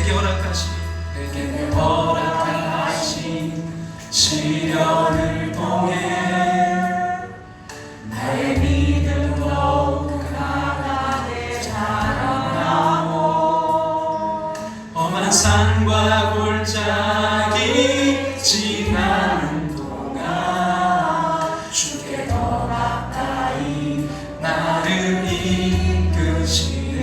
내게 허락하신 시련을 통해 나의 믿음 더욱 강하게 자라나고 험한 산과 골짜기 지나는 동안 주께 더 가까이 나를 이끄시네.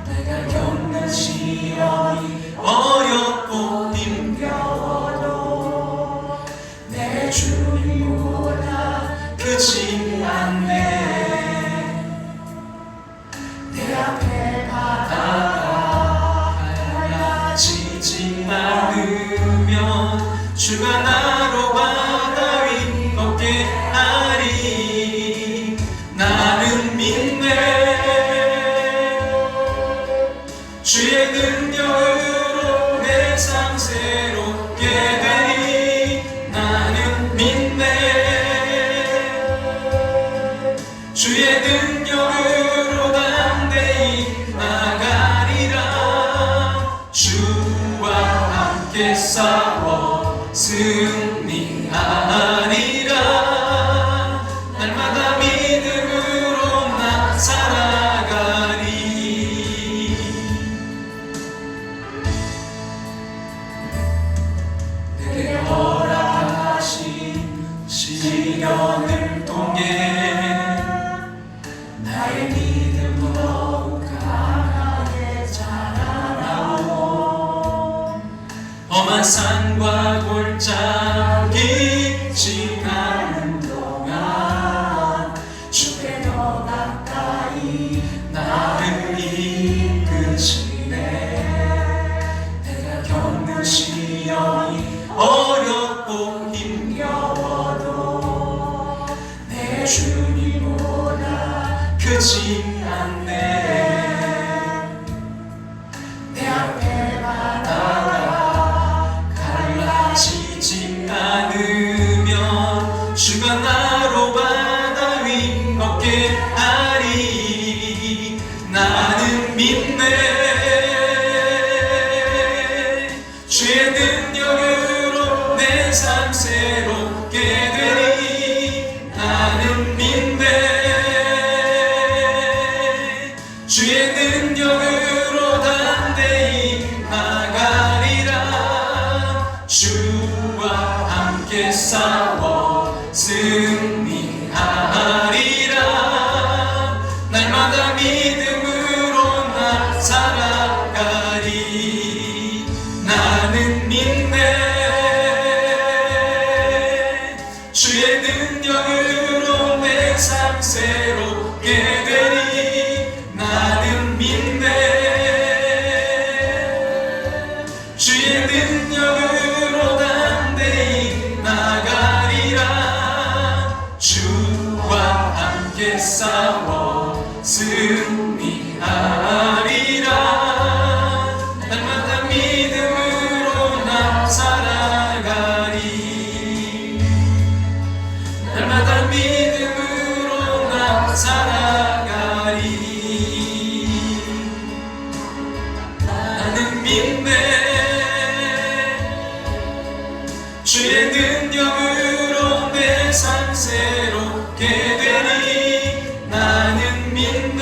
내가 겪는 시련이 어렵고 힘겨워도 내 주님보다 크지 않네. 내 앞에 바다가 갈라지지 않으면 주가 나로 바다 위 걷게 하리. 나는 믿네. 주의 능력으로 내 삶 새롭게 되리. 나는 믿네. 주의 능력으로 담대히 나가리라. 주와 함께 싸워 승리하리라. 날마다 믿음으로 나 살아가리. 내게 허락하신 시련을 통해 나의 믿음 더욱 강하게 자라나고 험한 산과 골짜기 지나는 동안 주께 더 가까이 나를 이끄시네. 내가 겪는 시련이 어렵고 힘겨워도 내 주님보다 크지 않네. 내 앞에 바다가 갈라지지 않으면 주가 나로 바다 위 걷게 하리. 나는 믿네. 주의 능력으로 내 삶 새롭게 되리. 나는 믿네. 주의 능력으로 담대히 나가리라. 주와 함께 싸워 승리하리라. 날마다 믿음으로 나 살아가리. 나는 믿네. 주의 능력으로 내 삶 새롭게 되리. 나는 믿네. 주의 능력으로 담대히 나가리라. 주와 함께 싸워 승리하리라. 날마다 믿음으로 나 살아가리. 날마다 믿음으로 나 살아가리. 나는 믿네. 주의 능력으로 내 삶 새롭게 되리. 나는 믿네.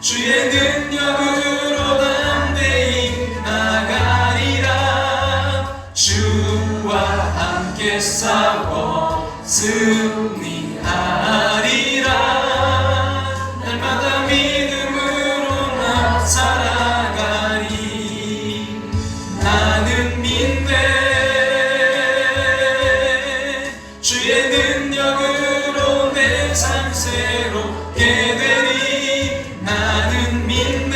주의 능력으로 담대히 나가리라. 주와 함께 싸워 승리하리라. 날마다 믿음으로 나 살아가리. 나는 믿네. 주의 능력으로 내 삶 새롭게 되리. 나는 믿네.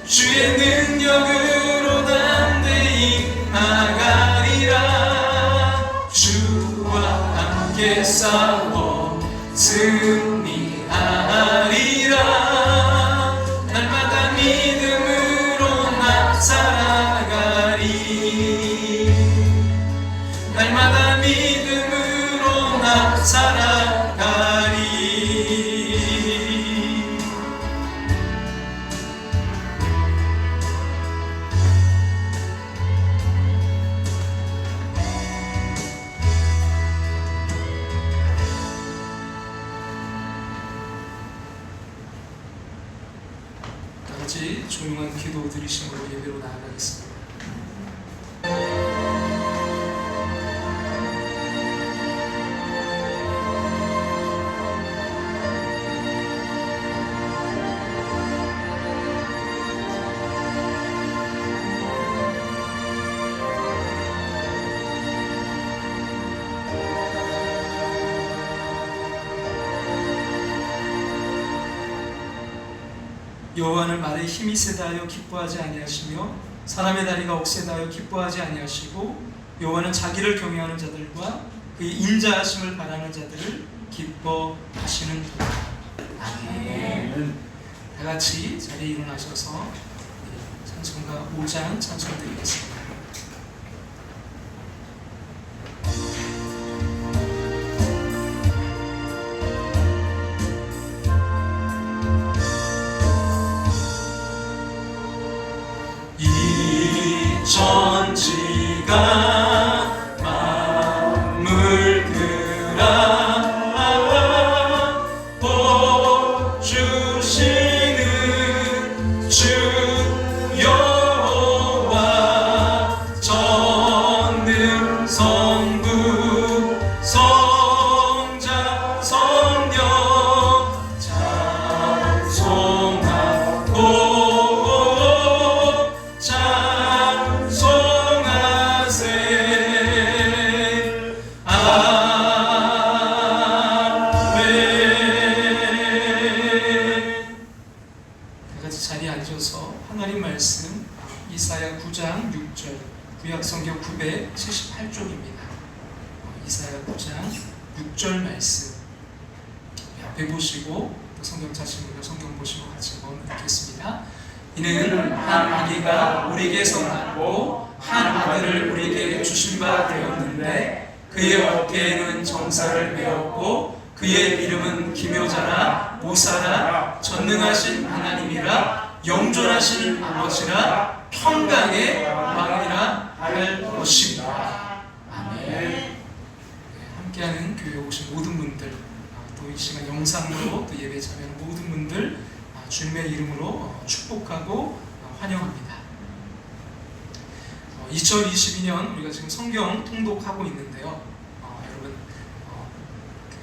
주의 능력으로 담대히 나가리라. 주와 함께 싸워 승리하리라. 날마다 믿음으로 나 살아가리. 날마다 믿음으로 나 살아가리. 여러분 기도 드리심으로 예배로 나아가겠습니다. 여호와는 말에 힘이 세다 하여 기뻐하지 아니하시며 사람의 다리가 억세다 하여 기뻐하지 아니하시고 여호와는 자기를 경외하는 자들과 그의 인자하심을 바라는 자들을 기뻐하시는도다. 아멘. 다 같이 자리에 일어나셔서 찬송가 5장 찬송 드리겠습니다. 천지가 만물들아 복 주시는 주 여호와 전능 성부 성자 성령 찬송하고 하나님 말씀 이사야 9장 6절 구약성경 978쪽입니다. 이사야 9장 6절 말씀 앞에 보시고 또 성경 찾으시면 성경 보시고 같이 한번 읽겠습니다. 이는 한 아기가 우리에게서 낳고 한 아들을 우리에게 주신 바 되었는데 그의 어깨에는 정사를 메었고 그의 이름은 기묘자라 모사라 전능하신 하나님이라 영존하시는 아버지라 평강의 왕이라 할 것입니다. 아멘. 함께하는 교회 오신 모든 분들, 또 이 시간 영상으로 또 예배 참여하는 모든 분들 주님의 이름으로 축복하고 환영합니다. 2022년 우리가 지금 성경 통독하고 있는데요. 여러분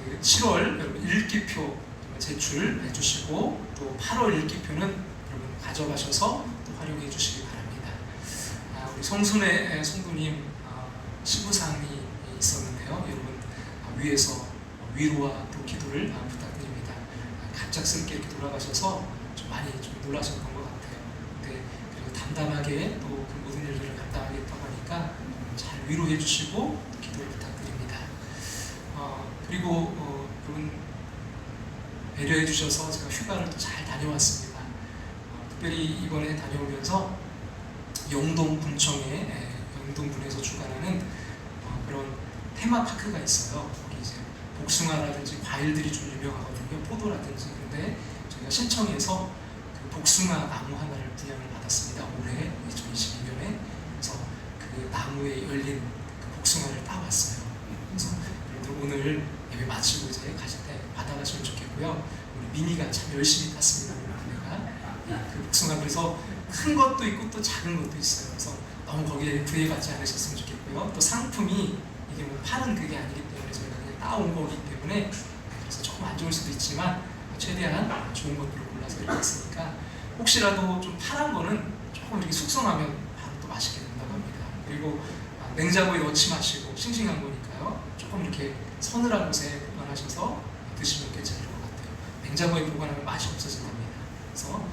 그 7월 여러분 읽기표 제출해 주시고 또 8월 읽기표는 가져가셔서 또 활용해 주시기 바랍니다. 우리 성순의 성도님 시부상이 있었는데요. 여러분 위에서 위로와 또 기도를 부탁드립니다. 갑작스럽게 이렇게 돌아가셔서 좀 많이 좀 놀라셨던 것 같아요. 근데 그리고 담담하게 또 그 모든 일들을 감당하겠다고 하니까 잘 위로해 주시고 기도를 부탁드립니다. 그리고 여러분 배려해 주셔서 제가 휴가를 또 잘 다녀왔습니다. 특별히 이번에 다녀오면서 영동군청에 영동군에서 주관하는 그런 테마파크가 있어요. 거기 이제 복숭아라든지 과일들이 좀 유명하거든요. 포도라든지. 근데 저희가 신청해서 그 복숭아 나무 하나를 분양을 받았습니다. 올해 2022년에. 그래서 그 나무에 열린 그 복숭아를 따왔어요. 그래서 여러분들 오늘 예배 마치고 이제 가실 때 받아가시면 좋겠고요. 우리 미니가 참 열심히 땄습니다. 그 복숭아 그래서 큰 것도 있고 또 작은 것도 있어요. 그래서 너무 거기에 구애받지 않으셨으면 좋겠고요. 또 상품이 이게 뭐 파는 그게 아니기 때문에 저희가 그냥 따온 거기 때문에 그래서 조금 안 좋을 수도 있지만 최대한 좋은 것들을 골라서 이렇게 했으니까 혹시라도 좀 파란 거는 조금 이렇게 숙성하면 바로 또 맛있게 된다고 합니다. 그리고 냉장고에 넣지 마시고 싱싱한 거니까요. 조금 이렇게 서늘한 곳에 보관하셔서 드시면 괜찮을 것 같아요. 냉장고에 보관하면 맛이 없어진답니다. 그래서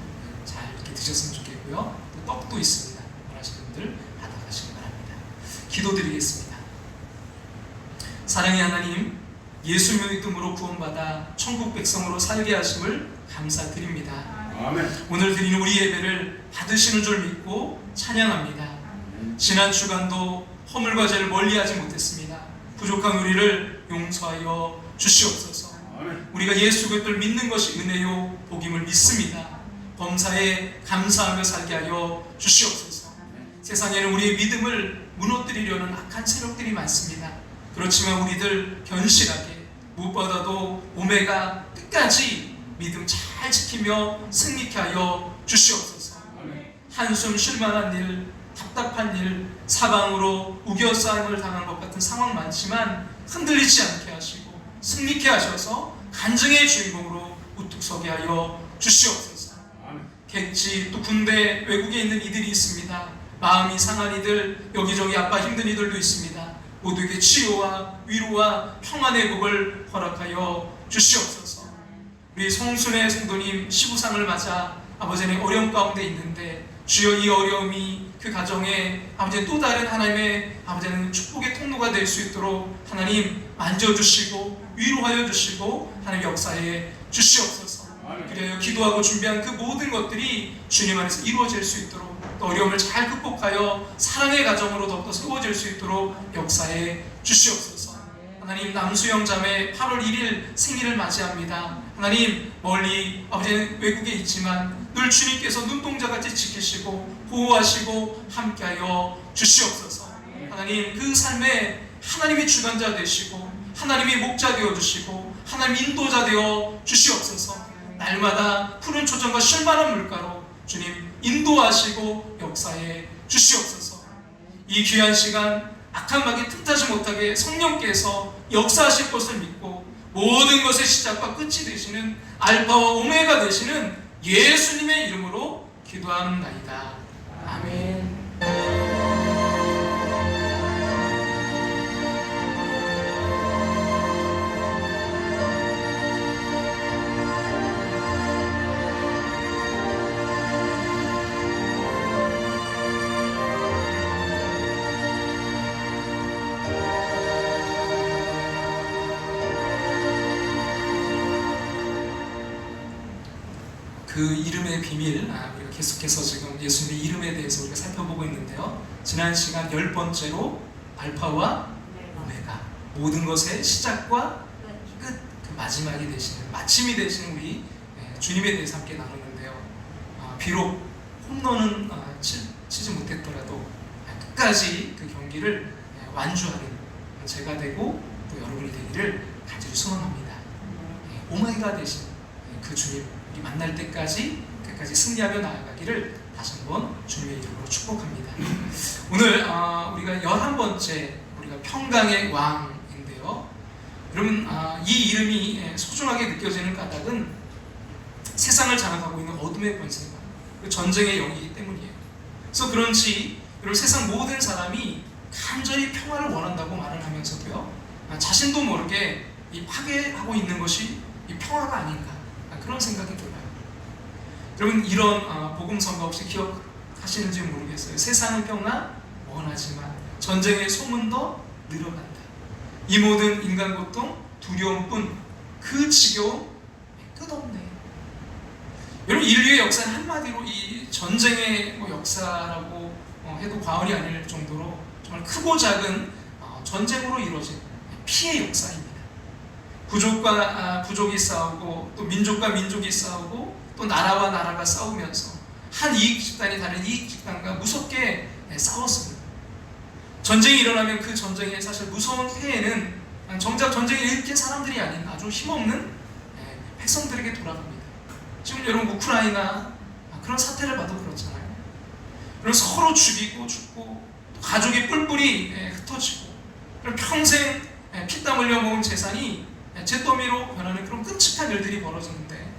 잘 이렇게 드셨으면 좋겠고요. 또 떡도 있습니다. 원하시는 분들 받아가시기 바랍니다. 기도드리겠습니다. 사랑의 하나님, 예수 믿음으로 구원받아 천국 백성으로 살게 하심을 감사드립니다. 아멘. 오늘 드리는 우리 예배를 받으시는 줄 믿고 찬양합니다. 지난 주간도 허물과 죄를 멀리하지 못했습니다. 부족한 우리를 용서하여 주시옵소서. 아멘. 우리가 예수 그리스도를 믿는 것이 은혜요 복임을 믿습니다. 범사에 감사하며 살게 하여 주시옵소서. 세상에는 우리의 믿음을 무너뜨리려는 악한 세력들이 많습니다. 그렇지만 우리들 견실하게 무엇보다도 오메가 끝까지 믿음 잘 지키며 승리케 하여 주시옵소서. 한숨 쉴 만한 일, 답답한 일, 사방으로 우겨싸임을 당한 것 같은 상황 많지만 흔들리지 않게 하시고 승리케 하셔서 간증의 주인공으로 우뚝 서게 하여 주시옵소서. 객지 또 군대 외국에 있는 이들이 있습니다. 마음이 상한 이들, 여기저기 아파 힘든 이들도 있습니다. 모두에게 치유와 위로와 평안의 복을 허락하여 주시옵소서. 우리 송순의 성도님 시부상을 맞아 아버지의 어려움 가운데 있는데 주여 이 어려움이 그 가정에 아버지 또 다른 하나님의 아버지는 축복의 통로가 될 수 있도록 하나님 만져주시고 위로하여 주시고 하나님 역사에 주시옵소서. 그리하여 기도하고 준비한 그 모든 것들이 주님 안에서 이루어질 수 있도록 또 어려움을 잘 극복하여 사랑의 가정으로 더욱더 세워질 수 있도록 역사에 주시옵소서. 하나님 남수영 자매 8월 1일 생일을 맞이합니다. 하나님 멀리 아버지는 외국에 있지만 늘 주님께서 눈동자같이 지키시고 보호하시고 함께하여 주시옵소서. 하나님 그 삶에 하나님이 주관자 되시고 하나님이 목자 되어주시고 하나님 인도자 되어 주시옵소서. 날마다 푸른 초점과 쉴만한 물가로 주님 인도하시고 역사에 주시옵소서. 이 귀한 시간 악한 마귀 틈타지 못하게 성령께서 역사하실 것을 믿고 모든 것의 시작과 끝이 되시는 알파와 오메가 되시는 예수님의 이름으로 기도합나이다. 아멘. 그 이름의 비밀, 우리가 계속해서 지금 예수님의 이름에 대해서 우리가 살펴보고 있는데요. 지난 시간 10번째로 알파와 오메가, 모든 것의 시작과 끝, 그 마지막이 되시는, 마침이 되시는 우리 주님에 대해서 함께 나누는데요. 비록 홈런은 치지 못했더라도 끝까지 그 경기를 완주하는 제가 되고 또 여러분이 되기를 간절히 소원합니다. 오메가 되신 그 주님 우리 만날 때까지 끝까지 승리하며 나아가기를 다시 한번 주님의 이름으로 축복합니다. 오늘 우리가 11번째 우리가 평강의 왕인데요. 여러분 이 이름이 소중하게 느껴지는 까닭은 세상을 장악하고 있는 어둠의 권세가 그 전쟁의 영이기 때문이에요. 그래서 그런지 여러분 세상 모든 사람이 간절히 평화를 원한다고 말을 하면서도요, 자신도 모르게 이 파괴하고 있는 것이 이 평화가 아닌가 그런 생각이 들어요. 여러분 이런 복음성가 혹시 기억하시는지 모르겠어요. 세상은 평화 원하지만 전쟁의 소문도 늘어간다. 이 모든 인간 고통 두려움뿐 그 지겨움 끝없네. 여러분 인류의 역사는 한마디로 이 전쟁의 역사라고 해도 과언이 아닐 정도로 정말 크고 작은 전쟁으로 이루어진 피해 역사입니다. 부족과 부족이 싸우고 또 민족과 민족이 싸우고 또 나라와 나라가 싸우면서 한 이익 집단이 다른 이익 집단과 무섭게 싸웠습니다. 전쟁이 일어나면 그 전쟁의 사실 무서운 폐해는 정작 전쟁을 일으킨 사람들이 아닌 아주 힘없는 백성들에게 돌아갑니다. 지금 여러분 우크라이나 그런 사태를 봐도 그렇잖아요. 그래서 서로 죽이고 죽고 가족이 뿔뿔이 흩어지고 평생 피땀 흘려 모은 재산이 잿더미로 변하는 그런 끔찍한 일들이 벌어지는데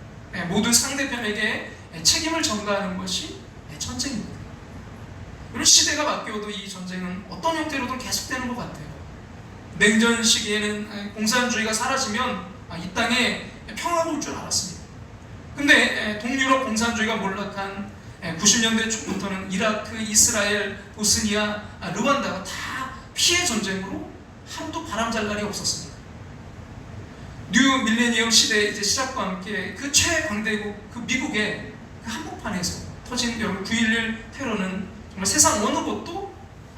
모두 상대편에게 책임을 전가하는 것이 전쟁입니다. 이런 시대가 바뀌어도 이 전쟁은 어떤 형태로든 계속되는 것 같아요. 냉전 시기에는 공산주의가 사라지면 이 땅에 평화가 올 줄 알았습니다. 근데 동유럽 공산주의가 몰락한 90년대 초부터는 이라크, 이스라엘, 보스니아, 르완다가 다 피해 전쟁으로 한도 바람잘 날이 없었습니다. 뉴 밀레니엄 시대 이제 시작과 함께 그 최강대국 그 미국의 그 한복판에서 터진 여러분 9.11 테러는 정말 세상 어느 곳도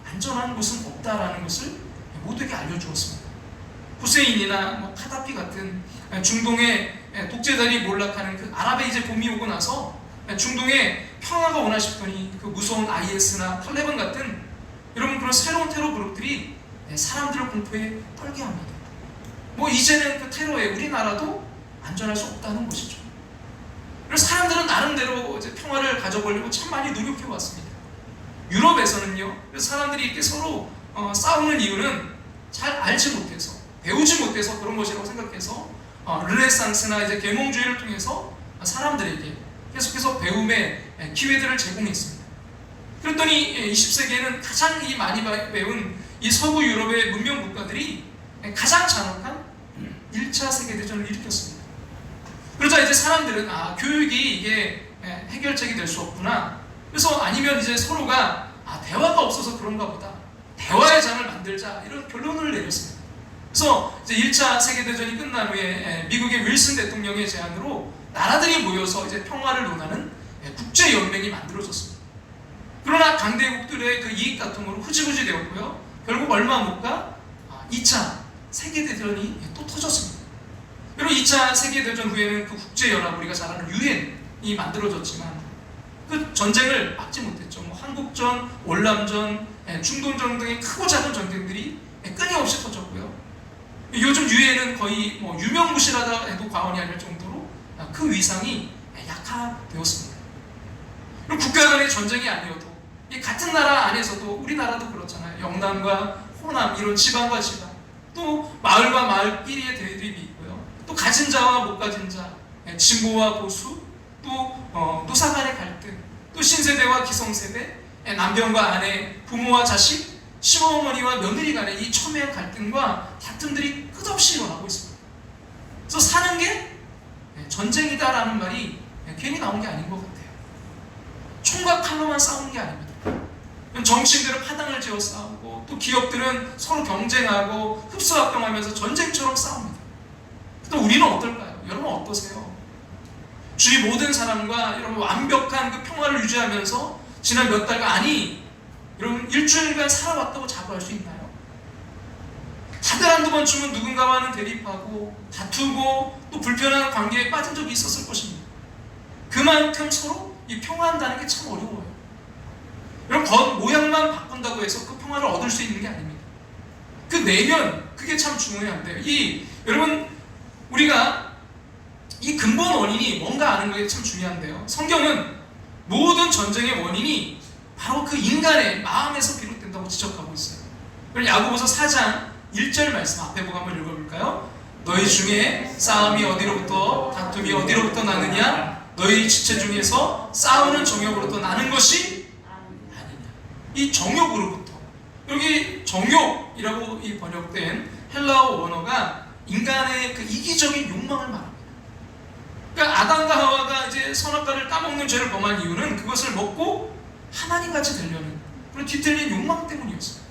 안전한 곳은 없다라는 것을 모두에게 알려주었습니다. 후세인이나 카다피 같은 중동의 독재자들이 몰락하는 그 아랍의 이제 봄이 오고 나서 중동에 평화가 오나 싶더니 그 무서운 IS나 탈레반 같은 여러분 그런 새로운 테러 그룹들이 사람들을 공포에 떨게 합니다. 이제는 그 테러에 우리나라도 안전할 수 없다는 것이죠. 그래서 사람들은 나름대로 이제 평화를 가져보려고 참 많이 노력해 왔습니다. 유럽에서는요, 그래서 사람들이 이렇게 서로 싸우는 이유는 잘 알지 못해서, 배우지 못해서 그런 것이라고 생각해서 르네상스나 이제 계몽주의를 통해서 사람들에게 계속해서 배움의 기회들을 제공했습니다. 그랬더니 20세기에는 가장 많이 배운 이 서구 유럽의 문명 국가들이 가장 잔혹한 1차 세계대전을 일으켰습니다. 그러자 이제 사람들은 교육이 이게 해결책이 될 수 없구나. 그래서 아니면 이제 서로가 대화가 없어서 그런가 보다. 대화의 장을 만들자, 이런 결론을 내렸습니다. 그래서 이제 1차 세계대전이 끝난 후에 미국의 윌슨 대통령의 제안으로 나라들이 모여서 이제 평화를 논하는 국제연맹이 만들어졌습니다. 그러나 강대국들의 그 이익 다툼으로 흐지부지 되었고요. 결국 얼마 못 가 2차 세계대전이 또 터졌습니다. 그리고 2차 세계대전 후에는 그 국제연합, 우리가 잘 아는 유엔이 만들어졌지만 그 전쟁을 막지 못했죠. 뭐 한국전, 월남전, 중동전 등의 크고 작은 전쟁들이 끊임없이 터졌고요. 요즘 유엔은 거의 뭐 유명무실하다 해도 과언이 아닐 정도로 그 위상이 약화되었습니다. 그리고 국가 간의 전쟁이 아니어도 같은 나라 안에서도, 우리나라도 그렇잖아요. 영남과 호남, 이런 지방과 지방, 또 마을과 마을끼리의 대립이 있고요. 또 가진 자와 못 가진 자, 진보와 보수, 또 노사 간의 갈등, 또 신세대와 기성세대, 남편과 아내, 부모와 자식, 시어머니와 며느리 간의 이 첨예한 갈등과 다툼들이 끝없이 일어나고 있습니다. 그래서 사는 게 전쟁이다라는 말이 괜히 나온 게 아닌 것 같아요. 총과 칼로만 싸우는 게 아닙니다. 정치인들은 파당을 지어 싸우고, 또 기업들은 서로 경쟁하고 흡수합병하면서 전쟁처럼 싸웁니다. 또 우리는 어떨까요? 여러분 어떠세요? 주위 모든 사람과 여러분 완벽한 그 평화를 유지하면서 지난 몇 달간, 여러분 일주일간 살아왔다고 자부할 수 있나요? 다들 한두 번쯤은 누군가와는 대립하고 다투고 또 불편한 관계에 빠진 적이 있었을 것입니다. 그만큼 서로 이 평화한다는 게 참 어려워요. 여러분 겉 모양만 바꾼다고 해서 그 평화를 얻을 수 있는 게 아닙니다. 그 내면, 그게 참 중요한데요. 여러분 우리가 이 근본 원인이 뭔가 아는 게 참 중요한데요. 성경은 모든 전쟁의 원인이 바로 그 인간의 마음에서 비롯된다고 지적하고 있어요. 그럼 야고보서 4장 1절 말씀 앞에 보고 한번 읽어볼까요? 너희 중에 싸움이 어디로부터, 다툼이 어디로부터 나느냐? 너희 지체 중에서 싸우는 정욕으로부터 나는 것이 아니냐. 이 정욕으로부터, 여기 정욕이라고 이 번역된 헬라어 원어가 인간의 그 이기적인 욕망을 말합니다. 그러니까 아담과 하와가 이제 선악과를 따먹는 죄를 범한 이유는 그것을 먹고 하나님같이 되려는 그런 뒤틀린 욕망 때문이었어요.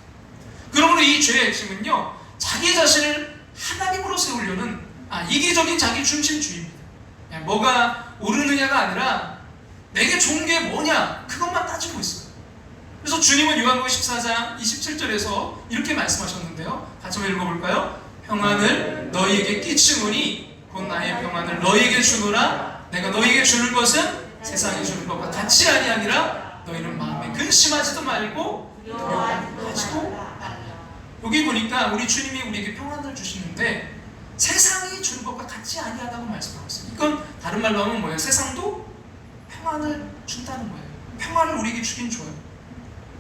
그러므로 이 죄의 핵심은요, 자기 자신을 하나님으로 세우려는 이기적인 자기 중심주의입니다. 뭐가 오르느냐가 아니라 내게 좋은 게 뭐냐, 그것만 따지고 있어요. 그래서 주님은 요한복음 14장 27절에서 이렇게 말씀하셨는데요. 같이 한번 읽어볼까요? 평안을 너희에게 끼치노니 곧 나의 평안을 너희에게 주노라. 내가 너희에게 주는 것은 세상이 주는 것과 같이 아니하니라. 너희는 마음에 근심하지도 말고 두려워하지도 말라. 여기 보니까 우리 주님이 우리에게 평안을 주시는데 세상이 주는 것과 같지 아니하다고 말씀하고 있어요. 이건 다른 말로 하면 뭐예요? 세상도 평안을 준다는 거예요. 평안을 우리에게 주긴 줘요.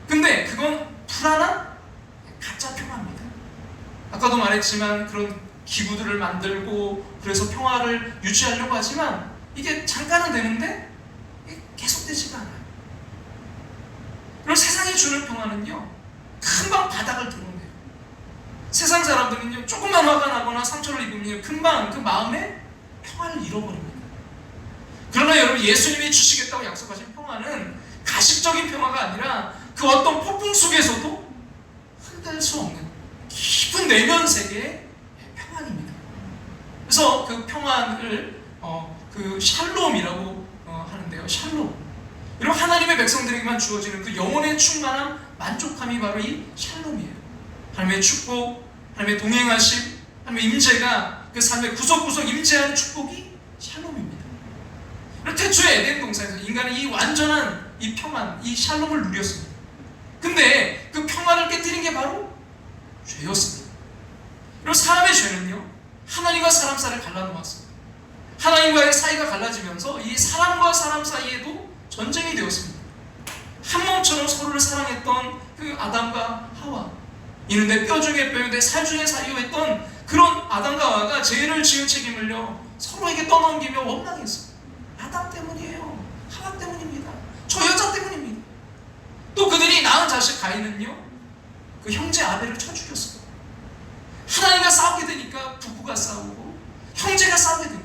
근데 그건 불안한 가짜 평화입니다. 아까도 말했지만 그런 기구들을 만들고 그래서 평화를 유지하려고 하지만 이게 잠깐은 되는데 계속되지가 않아요. 그리고 세상이 주는 평화는요, 금방 바닥을 드러내요. 세상 사람들은요, 조금만 화가 나거나 상처를 입으면 금방 그 마음에 평화를 잃어버립니다. 그러나 여러분, 예수님이 주시겠다고 약속하신 평화는 가식적인 평화가 아니라 그 어떤 폭풍 속에서도 흔들 수 없는 깊은 내면 세계의 평안입니다. 그래서 그 평안을 그 샬롬이라고 하는데요. 샬롬. 여러분, 하나님의 백성들에게만 주어지는 그 영혼의 충만함, 만족함이 바로 이 샬롬이에요. 하나님의 축복, 하나님의 동행하심, 하나님의 임재가 그 삶의 구석구석 임재하는 축복이 샬롬입니다. 태초에 에덴 동산에서 인간은 이 완전한 이 평안, 이 샬롬을 누렸습니다. 근데 그 평안을 깨뜨린 게 바로 죄였습니다. 그리고 사람의 죄는요, 하나님과 사람 사이를 갈라놓았습니다. 하나님과의 사이가 갈라지면서 이 사람과 사람 사이에도 전쟁이 되었습니다. 한 몸처럼 서로를 사랑했던 그 아담과 하와, 이는데 뼈 중에 뼈인데 살 중에 살이요 했던 그런 아담과 하와가 죄를 지은 책임을요 서로에게 떠넘기며 원망했어요. 아담 때문이에요. 하와 때문입니다. 저 여자 때문입니다. 또 그들이 낳은 자식 가인은요 그 형제 아벨을 쳐 죽였어요. 하나님과 싸우게 되니까 부부가 싸우고 형제가 싸우게 됩니다.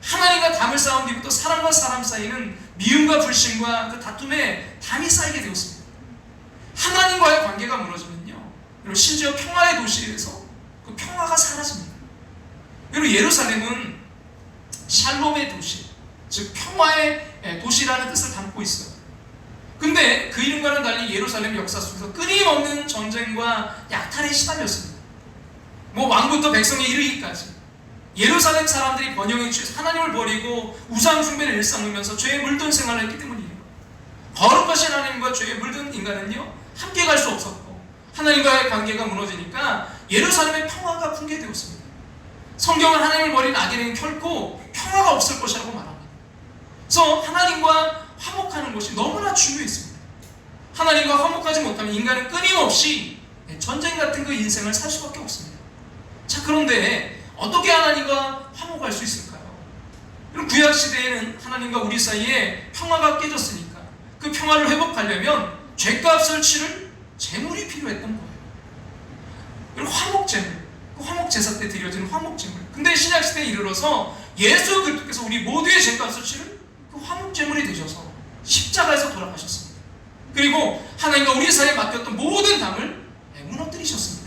하나님과 담을 쌓은 뒤부터 사람과 사람 사이는 미움과 불신과 그 다툼에 담이 쌓이게 되었습니다. 하나님과의 관계가 무너지면요, 그리고 심지어 평화의 도시에서 그 평화가 사라집니다. 그리고 예루살렘은 샬롬의 도시, 즉 평화의 도시라는 뜻을 담고 있어요. 근데 그 이름과는 달리 예루살렘 역사 속에서 끊임없는 전쟁과 약탈에 시달렸습니다. 왕부터 백성에 이르기까지 예루살렘 사람들이 번영에 취해서 하나님을 버리고 우상 숭배를 일삼으면서 죄에 물든 생활을 했기 때문이에요. 거룩하신 하나님과 죄에 물든 인간은요 함께 갈 수 없었고, 하나님과의 관계가 무너지니까 예루살렘의 평화가 붕괴되었습니다. 성경은 하나님을 버린 악인에게는 결코 평화가 없을 것이라고 말합니다. 그래서 하나님과 화목하는 것이 너무나 중요했습니다. 하나님과 화목하지 못하면 인간은 끊임없이 전쟁 같은 그 인생을 살 수밖에 없습니다. 자, 그런데 어떻게 하나님과 화목할 수 있을까요? 그럼 구약시대에는 하나님과 우리 사이에 평화가 깨졌으니까 그 평화를 회복하려면 죄값을 치를 제물이 필요했던 거예요. 그리고 화목제물, 그 화목제사 때 드려지는 화목제물. 근데 신약시대에 이르러서 예수 그리스도께서 우리 모두의 죄값을 치를 그 화목제물이 되셔서 십자가에서 돌아가셨습니다. 그리고 하나님과 우리 사이에 맡겼던 모든 담을 무너뜨리셨습니다.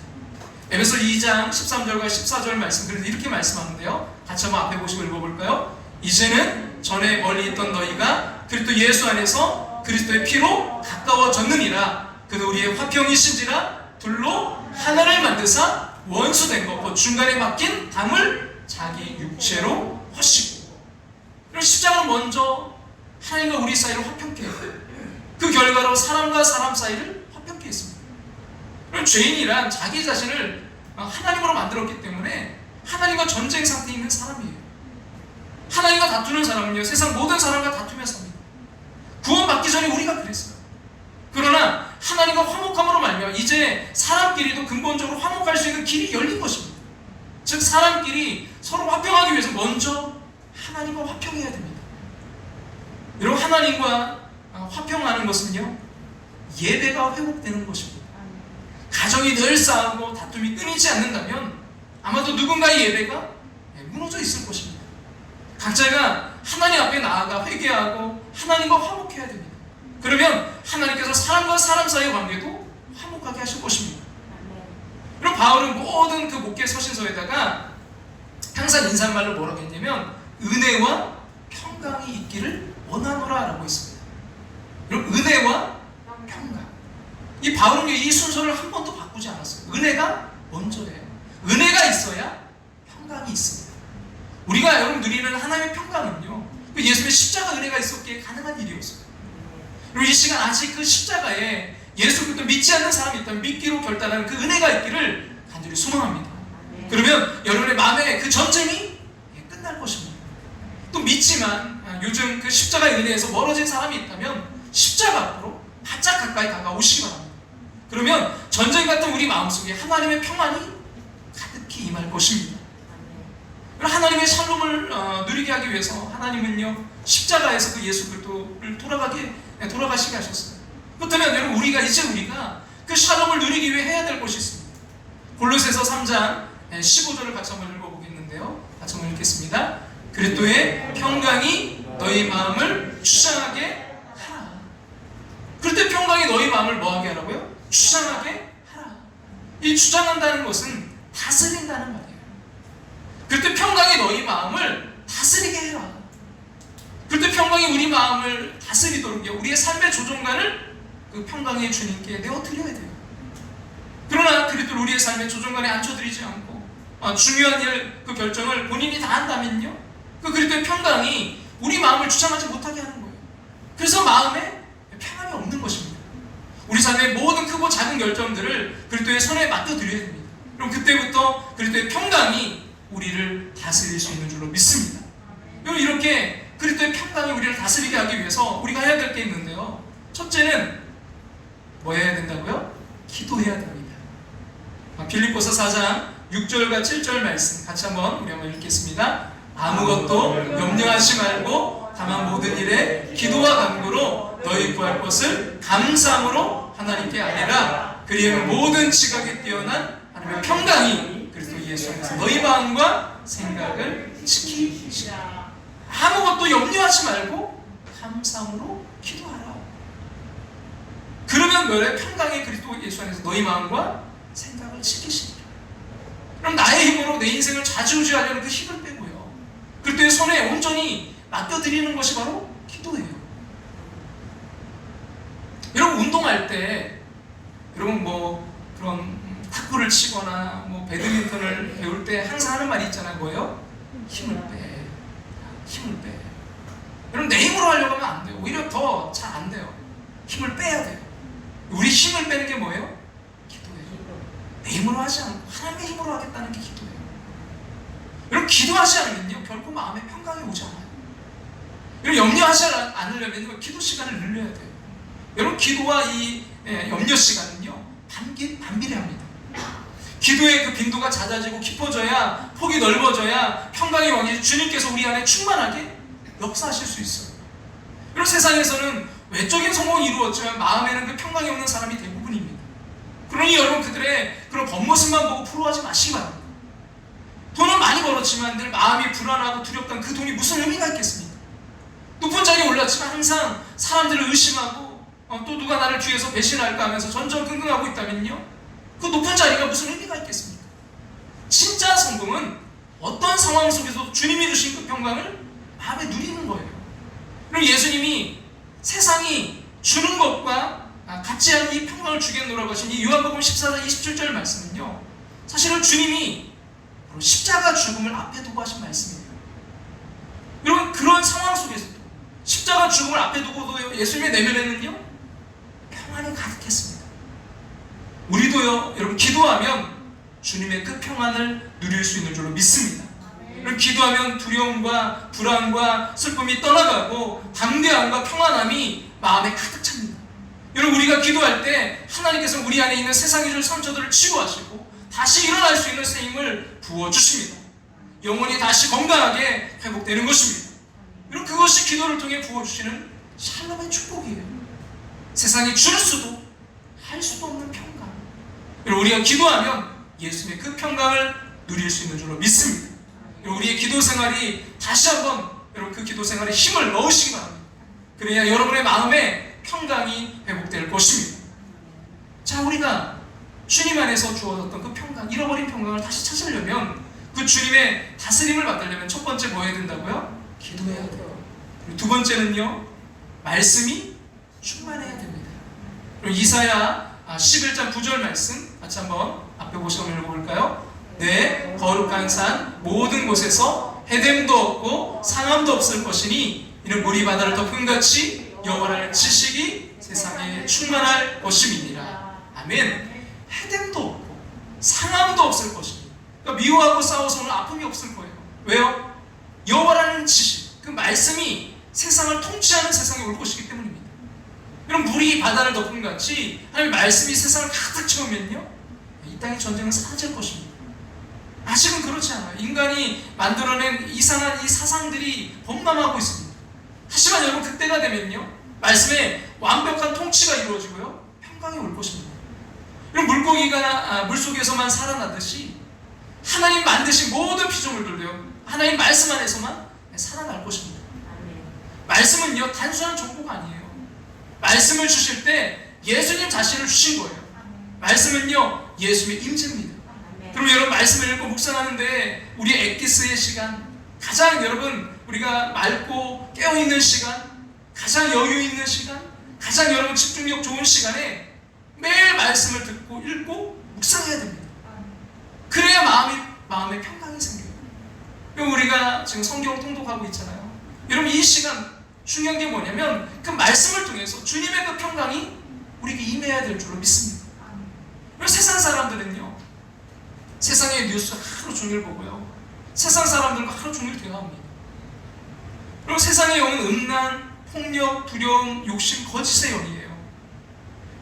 에베소 2장 13절과 14절 말씀, 그래서 이렇게 말씀하는데요, 같이 한번 앞에 보시고 읽어볼까요? 이제는 전에 멀리 있던 너희가 그리스도 예수 안에서 그리스도의 피로 가까워졌느니라. 그는 우리의 화평이신지라 둘로 하나를 만드사 원수된 것, 그 중간에 맡긴 담을 자기 육체로 허시고. 그리고 십자가는 먼저 하나님과 우리 사이를 화평케 해요. 그 결과로 사람과 사람 사이를 화평케 했습니다. 그럼 죄인이란 자기 자신을 하나님으로 만들었기 때문에 하나님과 전쟁 상태에 있는 사람이에요. 하나님과 다투는 사람은요 세상 모든 사람과 다투며 삽니다. 구원받기 전에 우리가 그랬어요. 그러나 하나님과 화목함으로 말미암아 이제 사람끼리도 근본적으로 화목할 수 있는 길이 열린 것입니다. 즉 사람끼리 서로 화평하기 위해서 먼저 하나님과 화평해야 됩니다. 여러분, 하나님과 화평하는 것은요 예배가 회복되는 것입니다. 가정이 늘 싸우고 다툼이 끊이지 않는다면 아마도 누군가의 예배가 무너져 있을 것입니다. 각자가 하나님 앞에 나아가 회개하고 하나님과 화목해야 됩니다. 그러면 하나님께서 사람과 사람 사이의 관계도 화목하게 하실 것입니다. 그럼 바울은 모든 그 목회 서신서에다가 항상 인사말로 뭐라고 했냐면 은혜와 평강이 있기를 원하노라 라고 했습니다. 그럼 은혜와 평강, 이 바울은 이 순서를 한 번도 바꾸지 않았어요. 은혜가 먼저예요. 은혜가 있어야 평강이 있습니다. 우리가 여러분 누리는 하나님의 평강은요 예수님의 십자가 은혜가 있었기에 가능한 일이었어요. 그리고 이 시간 아직 그 십자가에 예수 그리스도 믿지 않는 사람이 있다면 믿기로 결단하는 그 은혜가 있기를 간절히 소망합니다. 그러면 여러분의 마음에 그 전쟁이 끝날 것입니다. 또 믿지만 요즘 그 십자가의 은혜에서 멀어진 사람이 있다면 십자가 앞으로 바짝 가까이 다가오시기 바랍니다. 그러면 전쟁 같은 우리 마음속에 하나님의 평안이 가득히 임할 것입니다. 하나님의 샬롬을 누리게 하기 위해서 하나님은요 십자가에서 그 예수 그리스도를 돌아가시게 하셨어요. 그렇다면 여러분 우리가 그 샬롬을 누리기 위해 해야 될 것이 있습니다. 골로새서 3장 15절을 같이 한번 읽어보겠는데요, 같이 한번 읽겠습니다. 그리스도의 평강이 너희 마음을 주장하게 하라. 그때 평강이 너희 마음을 뭐하게 하라고요? 주장하게 하라. 이 주장한다는 것은 다스린다는 말이에요. 그때 평강이 너희 마음을 다스리게 해라. 그때 평강이 우리 마음을 다스리도록 우리의 삶의 조종관을 그 평강의 주님께 내어드려야 돼요. 그러나 그리스도를 우리의 삶의 조종관에 앉혀드리지 않고 중요한 그 결정을 본인이 다 한다면요 그 그리스도의 평강이 우리 마음을 주장하지 못하게 하는 거예요. 그래서 마음에 평안이 없는 것입니다. 우리 삶의 모든 크고 작은 결정들을 그리스도의 손에 맡겨드려야 됩니다. 그럼 그때부터 그리스도의 평강이 우리를 다스릴 수 있는 줄로 믿습니다. 여러분, 이렇게 그리스도의 평강이 우리를 다스리게 하기 위해서 우리가 해야 될 게 있는데요. 첫째는 뭐 해야 된다고요? 기도해야 됩니다. 빌립보서 4장 6절과 7절 말씀 같이 우리 한번 읽겠습니다. 아무것도 염려하지 말고 다만 모든 일에 기도와 간구로 너희 구할 것을 감사함으로 하나님께 아뢰라. 그리하면 모든 지각에 뛰어난 하나님의 평강이 그리스도 예수 안에서 너희 마음과 생각을 지키시라. 아무것도 염려하지 말고 감사함으로 기도하라. 그러면 너의 평강이 그리스도 예수 안에서 너희 마음과 생각을 지키시리라. 그럼 나의 힘으로 내 인생을 좌지우지하려는 그 힘을 빼고요, 그리스도의 손에 온전히 맡겨드리는 것이 바로 기도예요. 여러분, 운동할 때 여러분 그런 탁구를 치거나 배드민턴을 배울 때 항상 하는 말이 있잖아요. 뭐예요? 힘을 빼. 힘을 빼. 여러분, 내 힘으로 하려고 하면 안 돼요. 오히려 더 잘 안 돼요. 힘을 빼야 돼요. 우리 힘을 빼는 게 뭐예요? 기도예요. 내 힘으로 하지 않고 하나님의 힘으로 하겠다는 게 기도예요. 여러분, 기도하지 않으면요 결코 마음에 평강이 오지 않아요. 여러분, 염려하지 않으려면 기도 시간을 늘려야 돼요. 여러분, 기도와 이 염려 시간은요 반비례합니다. 기도의 그 빈도가 잦아지고 깊어져야, 폭이 넓어져야 평강이 왕이 주님께서 우리 안에 충만하게 역사하실 수 있어요. 여러분, 세상에서는 외적인 성공이 이루어지만 마음에는 그 평강이 없는 사람이 대부분입니다. 그러니 여러분, 그들의 그런 겉모습만 보고 부러워하지 마시기 바랍니다. 돈은 많이 벌었지만 늘 마음이 불안하고 두렵던 그 돈이 무슨 의미가 있겠습니까? 높은 자리에 올랐지만 항상 사람들을 의심하고 또 누가 나를 뒤에서 배신할까 하면서 전전긍긍하고 있다면요, 그 높은 자리가 무슨 의미가 있겠습니까? 진짜 성공은 어떤 상황 속에서 주님이 주신 그 평강을 마음에 누리는 거예요. 그럼 예수님이 세상이 주는 것과 같지 않은 이 평강을 주겠노라고 하신 이 요한복음 14장 27절 말씀은요, 사실은 주님이 십자가 죽음을 앞에 두고 하신 말씀이에요. 여러분, 그런 상황 속에서도 십자가 죽음을 앞에 두고도 예수님의 내면에는요 평안이 가득했습니다. 우리도요 여러분, 기도하면 주님의 그 평안을 누릴 수 있는 줄로 믿습니다. 여러분, 기도하면 두려움과 불안과 슬픔이 떠나가고 담대함과 평안함이 마음에 가득 찹니다. 여러분, 우리가 기도할 때 하나님께서 우리 안에 있는 세상이 줄 상처들을 치유하시고 다시 일어날 수 있는 새 힘을 부어주십니다. 영혼이 다시 건강하게 회복되는 것입니다. 여러분, 그것이 기도를 통해 부어주시는 샬롬의 축복이에요. 세상이 줄 수도 할 수도 없는 평강. 여러분, 우리가 기도하면 예수님의 그 평강을 누릴 수 있는 줄로 믿습니다. 여러분, 우리의 기도 생활이 다시 한번 여러분 그 기도 생활에 힘을 넣으시기 바랍니다. 그래야 여러분의 마음에 평강이 회복될 것입니다. 자, 우리가 주님 안에서 주어졌던 그 평강, 잃어버린 평강을 다시 찾으려면, 그 주님의 다스림을 받으려면 첫 번째 뭐 해야 된다고요? 기도해야 돼요. 그리고 두 번째는요, 말씀이 충만해야 됩니다. 그리고 이사야 11장 9절 말씀 같이 한번 앞에 보시고 읽어볼까요? 네, 거룩한 산 모든 곳에서 해됨도 없고 상함도 없을 것이니 이는 물이 바다를 덮은 같이 여호와를 지식이 세상에 충만할 것임이니라. 아멘. 해됨도 없고 상함도 없을 것입니다. 그러니까 미워하고 싸워서는 아픔이 없을 거예요. 왜요? 여호와라는 지식, 그 말씀이 세상을 통치하는 세상에 올 것이기 때문입니다. 그럼 물이 바다를 덮은 같이 하나님의 말씀이 세상을 가득 채우면요, 이 땅의 전쟁은 사라질 것입니다. 아직은 그렇지 않아요. 인간이 만들어낸 이상한 이 사상들이 범람하고 있습니다. 하지만 여러분, 그때가 되면요, 말씀의 완벽한 통치가 이루어지고요, 평강이 올 것입니다. 여러분, 물고기가 물속에서만 살아나듯이 하나님 만드신 모든 피조물들도요, 하나님 말씀 안에서만 살아날 것입니다. 말씀은요 단순한 정보가 아니에요. 말씀을 주실 때 예수님 자신을 주신 거예요. 말씀은요 예수님의 임재입니다. 그럼 여러분, 말씀을 읽고 묵상하는데 우리 엑기스의 시간, 가장 여러분 우리가 맑고 깨어있는 시간, 가장 여유 있는 시간, 가장 여러분 집중력 좋은 시간에 매일 말씀을 듣고 읽고 묵상해야 됩니다. 그래야 마음에 평강이 생겨요. 우리가 지금 성경 통독하고 있잖아요. 여러분, 이 시간 중요한 게 뭐냐면 그 말씀을 통해서 주님의 그 평강이 우리에게 임해야 될 줄로 믿습니다. 세상 사람들은요, 세상의 뉴스 하루 종일 보고요, 세상 사람들과 하루 종일 대화합니다. 그리고 세상의 영은 음란, 폭력, 두려움, 욕심, 거짓의 영이에요.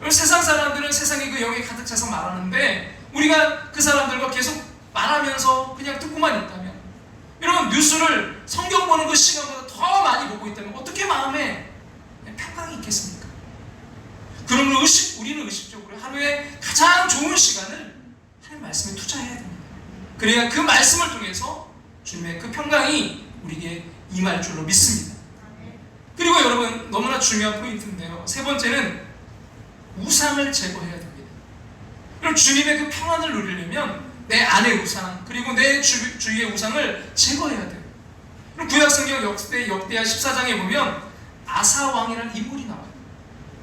세상 사람들은 세상의 그 영에 가득 차서 말하는데 우리가 그 사람들과 계속 말하면서 그냥 듣고만 있다면, 여러분 뉴스를 성경 보는 그 시간보다 더 많이 보고 있다면 어떻게 마음에 평강이 있겠습니까? 그러므로 우리는 의식적으로 하루에 가장 좋은 시간을 하나님 말씀에 투자해야 됩니다. 그래야 그 말씀을 통해서 주님의 그 평강이 우리에게 임할 줄로 믿습니다. 그리고 여러분 너무나 중요한 포인트인데요, 세 번째는 우상을 제거해야 됩니다. 그럼 주님의 그 평안을 누리려면 내 안의 우상 그리고 내 주위의 우상을 제거해야 돼요. 그럼 구약성경 역대하 14장에 보면 아사 왕이라는 인물이 나와요.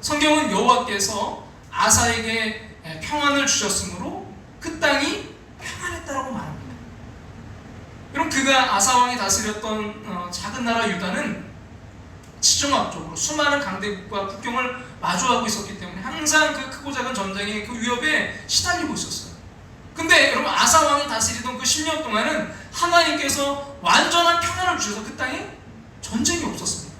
성경은 여호와께서 아사에게 평안을 주셨으므로 그 땅이 평안했다라고 말합니다. 그럼 그가 아사 왕이 다스렸던 작은 나라 유다는 지정학적으로 수많은 강대국과 국경을 마주하고 있었기 때문에 항상 그 크고 작은 전쟁의 그 위협에 시달리고 있었어요. 근데 여러분 아사 왕이 다스리던 그 10년 동안은 하나님께서 완전한 평안을 주셔서 그 땅에 전쟁이 없었습니다.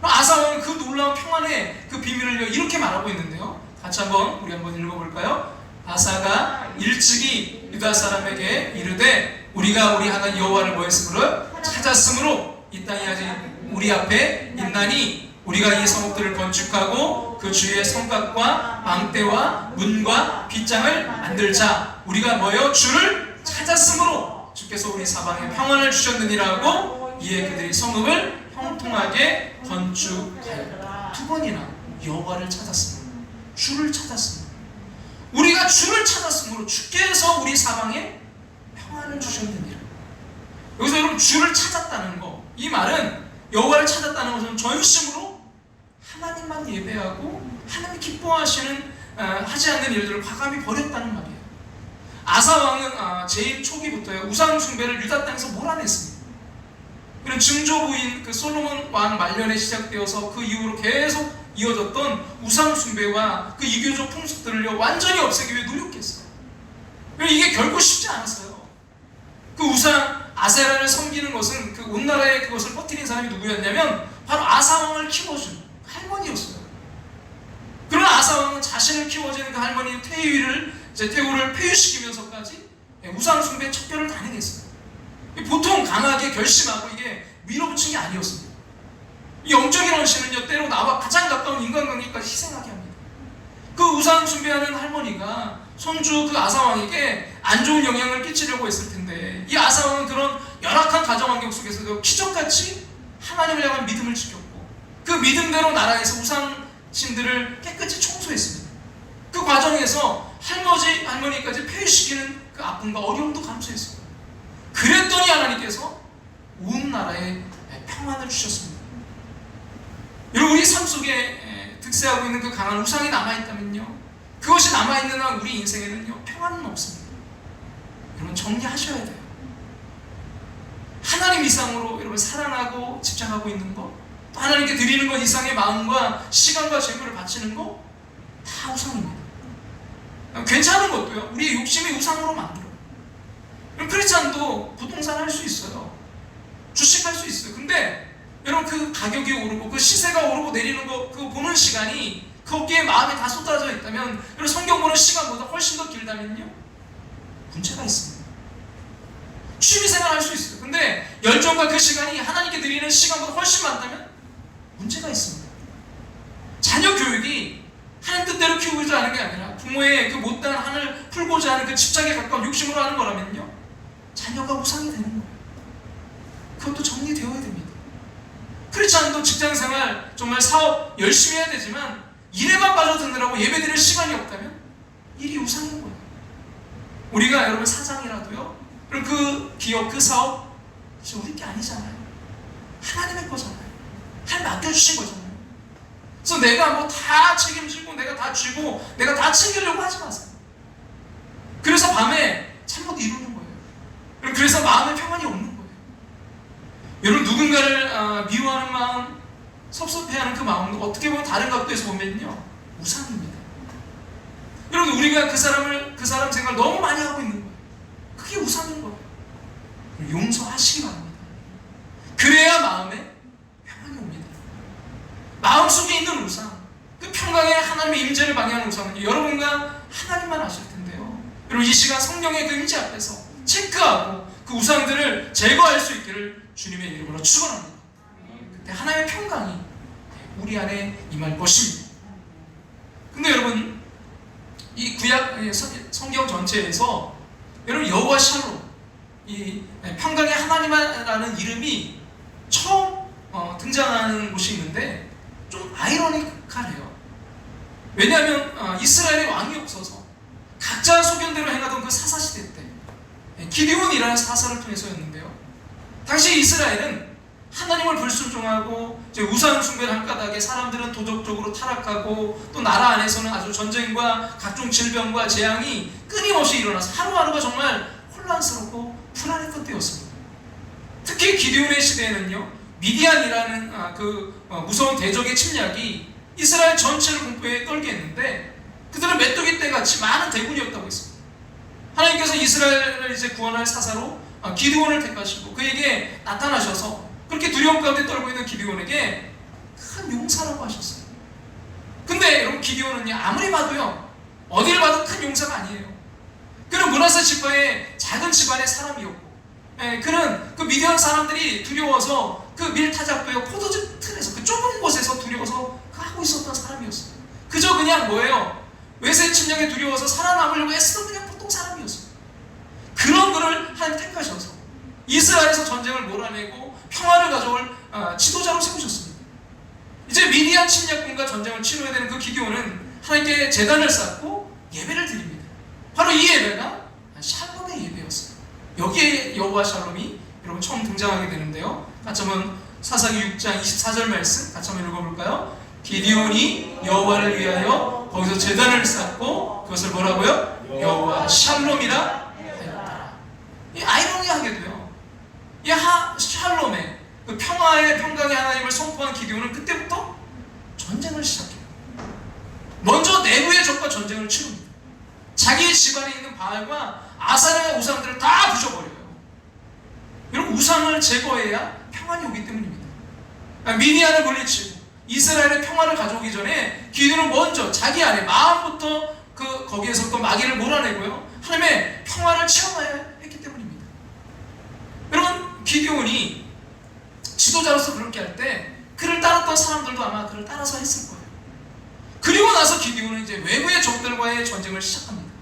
아사 왕은 그 놀라운 평안의 그 비밀을 이렇게 말하고 있는데요, 같이 우리 한번 읽어볼까요? 아사가 일찍이 유다 사람에게 이르되 우리가 우리 하나님 여호와를 뭐했으므로 찾았으므로 이 땅이 아직 우리 앞에 있나니 우리가 이 성읍들을 건축하고 그 주위의 성곽과 망대와 문과 빗장을 만들자. 우리가 주를 찾았으므로 주께서 우리 사방에 평안을 주셨느니라고 이에 그들이 성읍을 형통하게 건축하였다. 두 번이나 여호와를 찾았으므로, 주를 찾았으므로, 우리가 주를 찾았으므로 주께서 우리 사방에 평안을 주셨느니라. 여기서 여러분 주를 찾았다는 거, 이 말은 여호와를 찾았다는 것은 전심으로 하나님만 예배하고 하나님 기뻐하시는 하지 않는 일들을 과감히 버렸다는 말이에요. 아사 왕은 제일 초기부터요 우상 숭배를 유다 땅에서 몰아냈습니다. 그런 증조부인 그 솔로몬 왕 말년에 시작되어서 그 이후로 계속 이어졌던 우상 숭배와 그 이교적 풍습들을요 완전히 없애기 위해 노력했어요. 이게 결코 쉽지 않았어요. 그 우상 아세라를 섬기는 것은 그 온 나라에 그것을 퍼뜨린 사람이 누구였냐면 바로 아사 왕을 키워준 할머니였어요. 그러나 아사 왕은 자신을 키워주는 그 할머니 태후를 폐위시키면서까지 우상 숭배의 척결을 단행했어요. 보통 강하게 결심하고 이게 밀어붙인 게 아니었습니다. 이 영적인 헌신은요 때로 나와 가장 가까운 인간관계까지 희생하게 합니다. 그 우상 숭배하는 할머니가 손주 그 아사 왕에게 안 좋은 영향을 끼치려고 했을 텐데, 이 아사 왕은 그런 열악한 가정 환경 속에서도 기적같이 하나님을 향한 믿음을 지켰고 그 믿음대로 나라에서 우상신들을 깨끗이 청소했습니다. 그 과정에서 할머니까지 폐위시키는 그 아픔과 어려움도 감수했습니다. 그랬더니 하나님께서 온 나라에 평안을 주셨습니다. 여러분 우리 삶 속에 득세하고 있는 그 강한 우상이 남아있다면요, 그것이 남아있는 한 우리 인생에는요 평안은 없습니다. 여러분 정리하셔야 돼요. 하나님 이상으로 여러분 사랑하고 집착하고 있는 것, 또 하나님께 드리는 것 이상의 마음과 시간과 재물을 바치는 것 다 우상입니다. 괜찮은 것도요 우리의 욕심이 우상으로 만들어요. 크리스찬도 부동산 할 수 있어요. 주식할 수 있어요. 근데 여러분 그 가격이 오르고 그 시세가 오르고 내리는 거 그거 보는 시간이 거기에 마음이 다 쏟아져 있다면, 여러분 성경 보는 시간보다 훨씬 더 길다면요 문제가 있습니다. 취미생활 할 수 있어요. 근데 열정과 그 시간이 하나님께 드리는 시간보다 훨씬 많다면 문제가 있습니다. 자녀 교육이 하나님 뜻대로 키우고자 하는 게 아니라 부모의 그 못다한 한을 풀고자 하는 그 집착에 가까운 욕심으로 하는 거라면요 자녀가 우상이 되는 거예요. 그것도 정리되어야 됩니다. 크리스찬도 직장생활 정말 사업 열심히 해야 되지만 일에만 빠져드느라고 예배드릴 시간이 없다면 일이 우상인 거예요. 우리가 여러분 사장이라도요, 그럼 그 기업 그 사업 진짜 우리 게 아니잖아요. 하나님의 거잖아요. 하나님 맡겨주신 거잖아요. 그래서 내가 뭐 다 책임지고 내가 다 쥐고 내가 다 챙기려고 하지 마세요. 그래서 밤에 잠 못 이루는 거예요. 그래서 마음에 평안이 없는 거예요. 여러분 누군가를 미워하는 마음, 섭섭해하는 그 마음도 어떻게 보면 다른 각도에서 보면요 우상입니다. 여러분 우리가 그 사람 생각을 너무 많이 하고 있는 거예요. 그게 우상인 거예요. 용서하시기 바랍니다. 그래야 마음에 마음속에 있는 우상, 그 평강의 하나님의 임재를 방해하는 우상은 여러분과 하나님만 아실 텐데요. 여러분 이 시간 성령의 그 임재 앞에서 체크하고 그 우상들을 제거할 수 있기를 주님의 이름으로 축원합니다. 그때 하나님의 평강이 우리 안에 임할 것입니다. 근데 여러분 이 구약 성경 전체에서 여러분 여호와 샬롬, 이 평강의 하나님이라는 이름이 처음 등장하는 곳이 있는데 좀 아이러니컬해요. 왜냐하면 이스라엘의 왕이 없어서 각자 소견대로 행하던 그 사사시대 때 기드온이라는 사사를 통해서였는데요. 당시 이스라엘은 하나님을 불순종하고 우상 숭배를 한 까닭에 사람들은 도덕적으로 타락하고 또 나라 안에서는 아주 전쟁과 각종 질병과 재앙이 끊임없이 일어나서 하루하루가 정말 혼란스럽고 불안했던 때였습니다. 특히 기드온의 시대에는요, 미디안이라는 그 무서운 대적의 침략이 이스라엘 전체를 공포에 떨게 했는데 그들은 메뚜기 떼같이 많은 대군이었다고 했습니다. 하나님께서 이스라엘을 이제 구원할 사사로 기드온을 택하시고 그에게 나타나셔서 그렇게 두려움 가운데 떨고 있는 기드온에게 큰 용사라고 하셨어요. 근데 여러분 기드온은요, 아무리 봐도요, 어딜 봐도 큰 용사가 아니에요. 그는 므낫세 지파의 작은 집안의 사람이었고, 그는 그 미디안 사람들이 두려워서 그 밀타작도요, 포도주 틀에서 그 좁은 곳에서 두려워서 하고 있었던 사람이었어요. 그저 그냥 뭐예요? 외세 침략에 두려워서 살아남으려고 애쓰던 그냥 보통 사람이었어요. 그런 그를 하나님 택하셔서 이스라엘에서 전쟁을 몰아내고 평화를 가져올 지도자로 세우셨습니다. 이제 미디안 침략군과 전쟁을 치러야 되는 그 기드온은 하나님께 제단을 쌓고 예배를 드립니다. 바로 이 예배가 샬롬의 예배였어요. 여기에 여호와 샬롬이 여러분 처음 등장하게 되는데요. 같이 한번 사사기 6장 24절 말씀 같이 한번 읽어볼까요? 기드온이 여호와를 위하여 거기서 제단을 쌓고 그것을 뭐라고요? 여호와 샬롬이라 하였다. 이 아이러니하게도요, 이 샬롬의 그 평화의 평강의 하나님을 선포한 기드온은 그때부터 전쟁을 시작해요. 먼저 내부의 적과 전쟁을 치릅니다. 자기 집안에 있는 바알과 아사랴 우상들을 다 부셔버려요. 여러분 우상을 제거해야 평안이 오기 때문입니다. 미디안을 물리치고 이스라엘의 평화를 가져오기 전에 기드온은 먼저 자기 안에 마음부터 거기에서부터 마귀를 몰아내고요, 하나님의 평화를 체험해야 했기 때문입니다. 여러분 기드온이 지도자로서 그렇게 할 때 그를 따랐던 사람들도 아마 그를 따라서 했을 거예요. 그리고 나서 기드온은 이제 외부의 적들과의 전쟁을 시작합니다.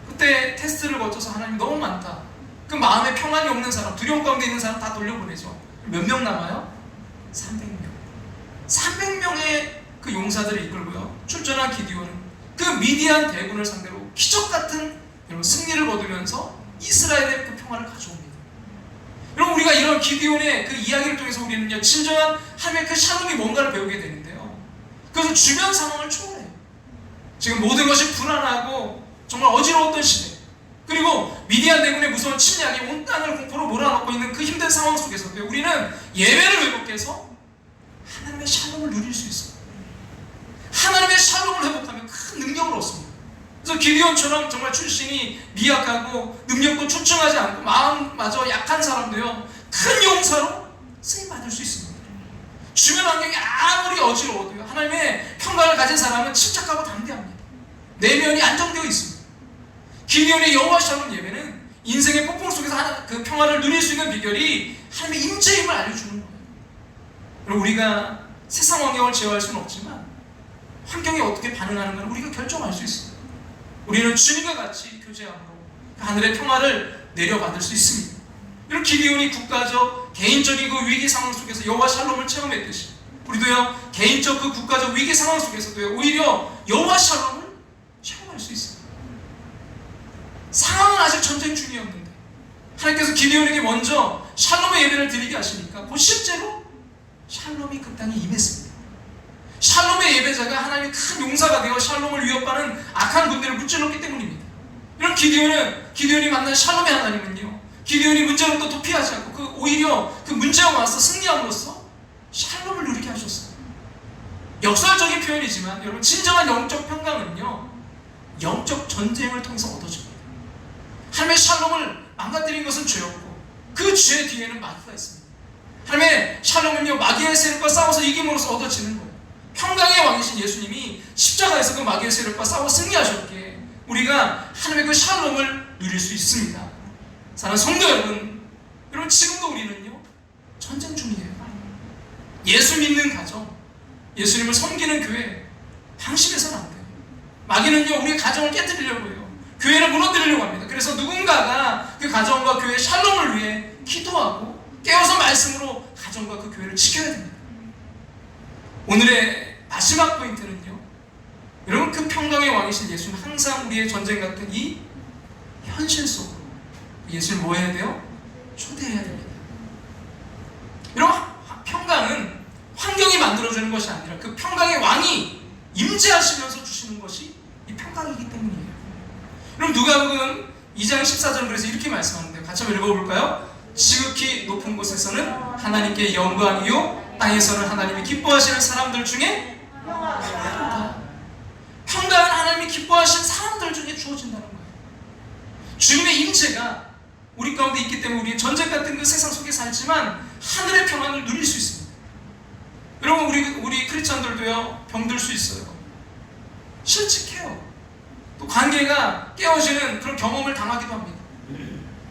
그때 테스트를 거쳐서 하나님 너무 많다, 그 마음에 평안이 없는 사람, 두려움 가운데 있는 사람 다 돌려보내죠. 몇 명 남아요? 300명. 300명의 그 용사들을 이끌고요, 출전한 기드온은 그 미디안 대군을 상대로 기적같은 승리를 거두면서 이스라엘의 그 평화를 가져옵니다. 여러분 우리가 이런 기드온의 그 이야기를 통해서 우리는요, 진정한 하나님의 그 샬롬이 뭔가를 배우게 되는데요, 그래서 주변 상황을 초월해요. 지금 모든 것이 불안하고 정말 어지러웠던 시대, 그리고 미디안 대군의 무서운 침략이 온 땅을 공포로 몰아넣고 있는 그 힘든 상황 속에서도 우리는 예배를 회복해서 하나님의 샬롬을 누릴 수 있어요. 하나님의 샬롬을 회복하면 큰 능력을 얻습니다. 그래서 기드온처럼 정말 출신이 미약하고 능력도 출중하지 않고 마음마저 약한 사람도요, 큰 용사로 쓰임받을 수 있습니다. 주변 환경이 아무리 어지러워도요, 하나님의 평강을 가진 사람은 침착하고 담대합니다. 내면이 안정되어 있습니다. 기드온의 여호와 샬롬 예배는 인생의 폭풍 속에서 그 평화를 누릴 수 있는 비결이 하나님의 임재임을 알려주는 거예요. 여러분 우리가 세상 환경을 제어할 수는 없지만 환경이 어떻게 반응하는 걸 우리가 결정할 수 있습니다. 우리는 주님과 같이 교제함으로 하늘의 평화를 내려받을 수 있습니다. 이런 기드온이 국가적, 개인적인 그 위기 상황 속에서 여호와 샬롬을 체험했듯이 우리도요, 개인적 그 국가적 위기 상황 속에서도요, 오히려 여호와 샬롬을 체험할 수 있습니다. 상황은 아직 전쟁 중이었는데 하나님께서 기드온에게 먼저 샬롬의 예배를 드리게 하시니까 곧 실제로 샬롬이 그 땅에 임했습니다. 샬롬의 예배자가 하나님의 큰 용사가 되어 샬롬을 위협하는 악한 군대를 무찔렀기 때문입니다. 이런 기드온이 만난 샬롬의 하나님은요, 기드온이 문제로부터 도피하지 않고 오히려 그 문제와 맞서 승리함으로써 샬롬을 누리게 하셨어요. 역설적인 표현이지만 여러분 진정한 영적 평강은요, 영적 전쟁을 통해서 얻어집니다. 하나님의 샬롬을 망가뜨린 것은 죄였고 그 죄 뒤에는 마귀가 있습니다. 하나님의 샬롬은요, 마귀의 세력과 싸워서 이김으로써 얻어지는 거예요. 평강의 왕이신 예수님이 십자가에서 그 마귀의 세력과 싸워 승리하셨기에 우리가 하나님의 그 샬롬을 누릴 수 있습니다. 사랑하는 성도 여러분, 지금도 우리는요 전쟁 중이에요. 예수 믿는 가정, 예수님을 섬기는 교회 방심해서는 안 돼요. 마귀는요 우리의 가정을 깨뜨리려고 해요. 교회를 무너뜨리려고 합니다. 그래서 누군가가 그 가정과 교회의 샬롬을 위해 기도하고 깨어서 말씀으로 가정과 그 교회를 지켜야 됩니다. 오늘의 마지막 포인트는요, 여러분, 그 평강의 왕이신 예수는 항상 우리의 전쟁 같은 이 현실 속으로 예수를 뭐 해야 돼요? 초대해야 됩니다. 여러분, 평강은 환경이 만들어주는 것이 아니라 그 평강의 왕이 임재하시면서 주시는 것이 이 평강이기 때문이에요. 그럼 누가복음 2장 14절 그래서 이렇게 말씀하는데요. 같이 한번 읽어볼까요? 지극히 높은 곳에서는 하나님께 영광이요 땅에서는 하나님이 기뻐하시는 사람들 중에 평강이다. 평강은 하나님이 기뻐하시는 사람들 중에 주어진다는 거예요. 주님의 임재가 우리 가운데 있기 때문에 우리는 전쟁 같은 그 세상 속에 살지만 하늘의 평안을 누릴 수 있습니다. 여러분, 우리 크리스천들도요 병들 수 있어요. 실직해요. 또 관계가 깨어지는 그런 경험을 당하기도 합니다.